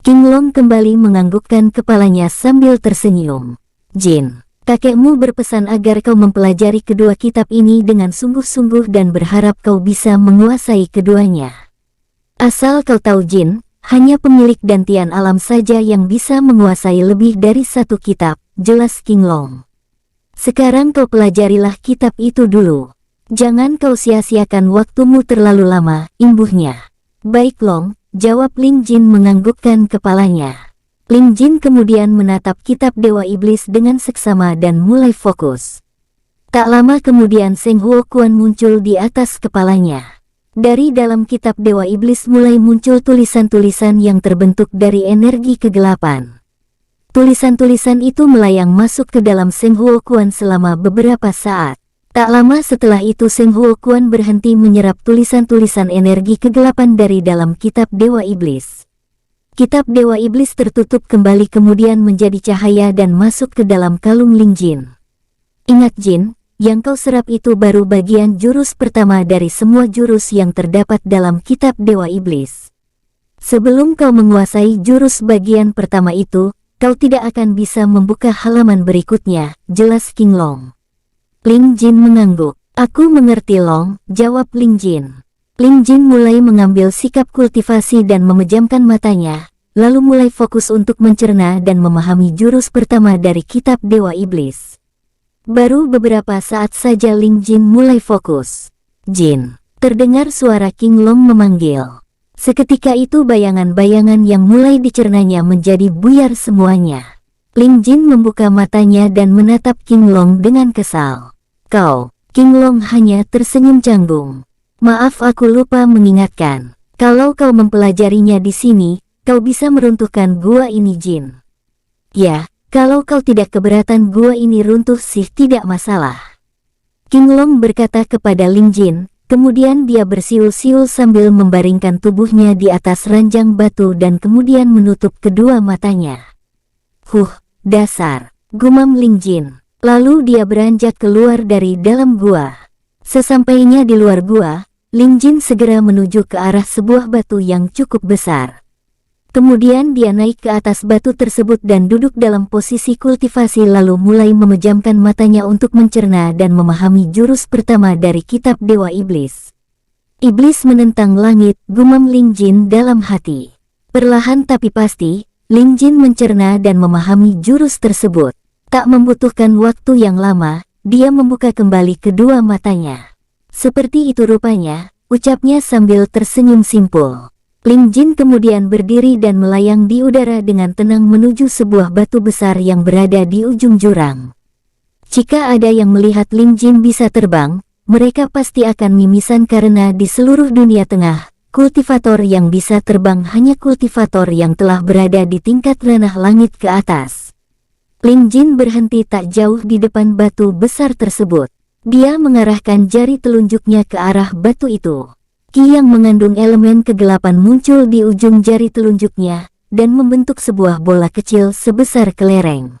King Long kembali menganggukkan kepalanya sambil tersenyum. Jin, kakekmu berpesan agar kau mempelajari kedua kitab ini dengan sungguh-sungguh dan berharap kau bisa menguasai keduanya. Asal kau tahu Jin, hanya pemilik dantian alam saja yang bisa menguasai lebih dari satu kitab, jelas King Long. Sekarang kau pelajarilah kitab itu dulu. Jangan kau sia-siakan waktumu terlalu lama, imbuhnya. Baik Long, jawab Ling Jin menganggukkan kepalanya. Ling Jin kemudian menatap kitab Dewa Iblis dengan seksama dan mulai fokus. Tak lama kemudian Seng Huo Quan muncul di atas kepalanya. Dari dalam kitab Dewa Iblis mulai muncul tulisan-tulisan yang terbentuk dari energi kegelapan. Tulisan-tulisan itu melayang masuk ke dalam Seng Huo Quan selama beberapa saat. Tak lama setelah itu Seng Huo Quan berhenti menyerap tulisan-tulisan energi kegelapan dari dalam kitab Dewa Iblis. Kitab Dewa Iblis tertutup kembali kemudian menjadi cahaya dan masuk ke dalam kalung Ling Jin. Ingat Jin, yang kau serap itu baru bagian jurus pertama dari semua jurus yang terdapat dalam kitab Dewa Iblis. Sebelum kau menguasai jurus bagian pertama itu, kau tidak akan bisa membuka halaman berikutnya, jelas King Long. Ling Jin mengangguk. Aku mengerti Long, jawab Ling Jin. Ling Jin mulai mengambil sikap kultivasi dan memejamkan matanya, lalu mulai fokus untuk mencerna dan memahami jurus pertama dari kitab Dewa Iblis. Baru beberapa saat saja Ling Jin mulai fokus. Jin, terdengar suara King Long memanggil. Seketika itu bayangan-bayangan yang mulai dicernanya menjadi buyar semuanya. Ling Jin membuka matanya dan menatap King Long dengan kesal. Kau, King Long hanya tersenyum canggung. Maaf aku lupa mengingatkan. Kalau kau mempelajarinya di sini, kau bisa meruntuhkan gua ini Jin. Ya. Kalau kau tidak keberatan gua ini runtuh sih tidak masalah. King Long berkata kepada Ling Jin, kemudian dia bersiul-siul sambil membaringkan tubuhnya di atas ranjang batu dan kemudian menutup kedua matanya. Dasar, gumam Ling Jin. Lalu dia beranjak keluar dari dalam gua. Sesampainya di luar gua, Ling Jin segera menuju ke arah sebuah batu yang cukup besar. Kemudian dia naik ke atas batu tersebut dan duduk dalam posisi kultivasi lalu mulai memejamkan matanya untuk mencerna dan memahami jurus pertama dari kitab Dewa Iblis. Iblis menentang langit, gumam Ling Jin dalam hati. Perlahan tapi pasti, Ling Jin mencerna dan memahami jurus tersebut. Tak membutuhkan waktu yang lama, dia membuka kembali kedua matanya. Seperti itu rupanya, ucapnya sambil tersenyum simpul. Ling Jin kemudian berdiri dan melayang di udara dengan tenang menuju sebuah batu besar yang berada di ujung jurang. Jika ada yang melihat Ling Jin bisa terbang, mereka pasti akan mimisan karena di seluruh dunia tengah, kultivator yang bisa terbang hanya kultivator yang telah berada di tingkat ranah langit ke atas. Ling Jin berhenti tak jauh di depan batu besar tersebut. Dia mengarahkan jari telunjuknya ke arah batu itu. Ki yang mengandung elemen kegelapan muncul di ujung jari telunjuknya, dan membentuk sebuah bola kecil sebesar kelereng.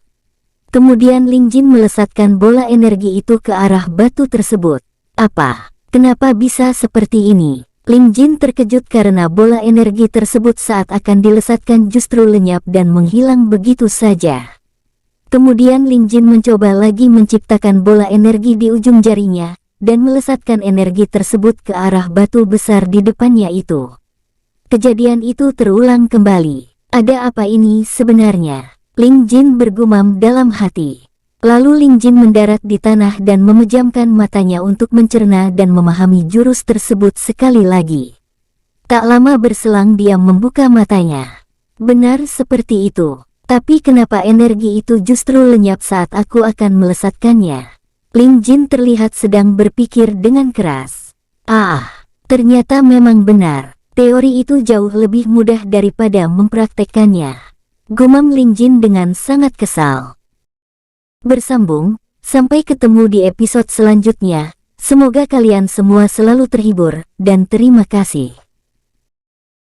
Kemudian Ling Jin melesatkan bola energi itu ke arah batu tersebut. Apa? Kenapa bisa seperti ini? Ling Jin terkejut karena bola energi tersebut saat akan dilesatkan justru lenyap dan menghilang begitu saja. Kemudian Ling Jin mencoba lagi menciptakan bola energi di ujung jarinya, dan melesatkan energi tersebut ke arah batu besar di depannya itu. Kejadian itu terulang kembali. Ada apa ini sebenarnya? Ling Jin bergumam dalam hati. Lalu Ling Jin mendarat di tanah dan memejamkan matanya untuk mencerna dan memahami jurus tersebut sekali lagi. Tak lama berselang dia membuka matanya. Benar seperti itu. Tapi kenapa energi itu justru lenyap saat aku akan melesatkannya? Ling Jin terlihat sedang berpikir dengan keras. Ternyata memang benar. Teori itu jauh lebih mudah daripada mempraktekkannya. Gumam Ling Jin dengan sangat kesal. Bersambung, sampai ketemu di episode selanjutnya. Semoga kalian semua selalu terhibur, dan terima kasih.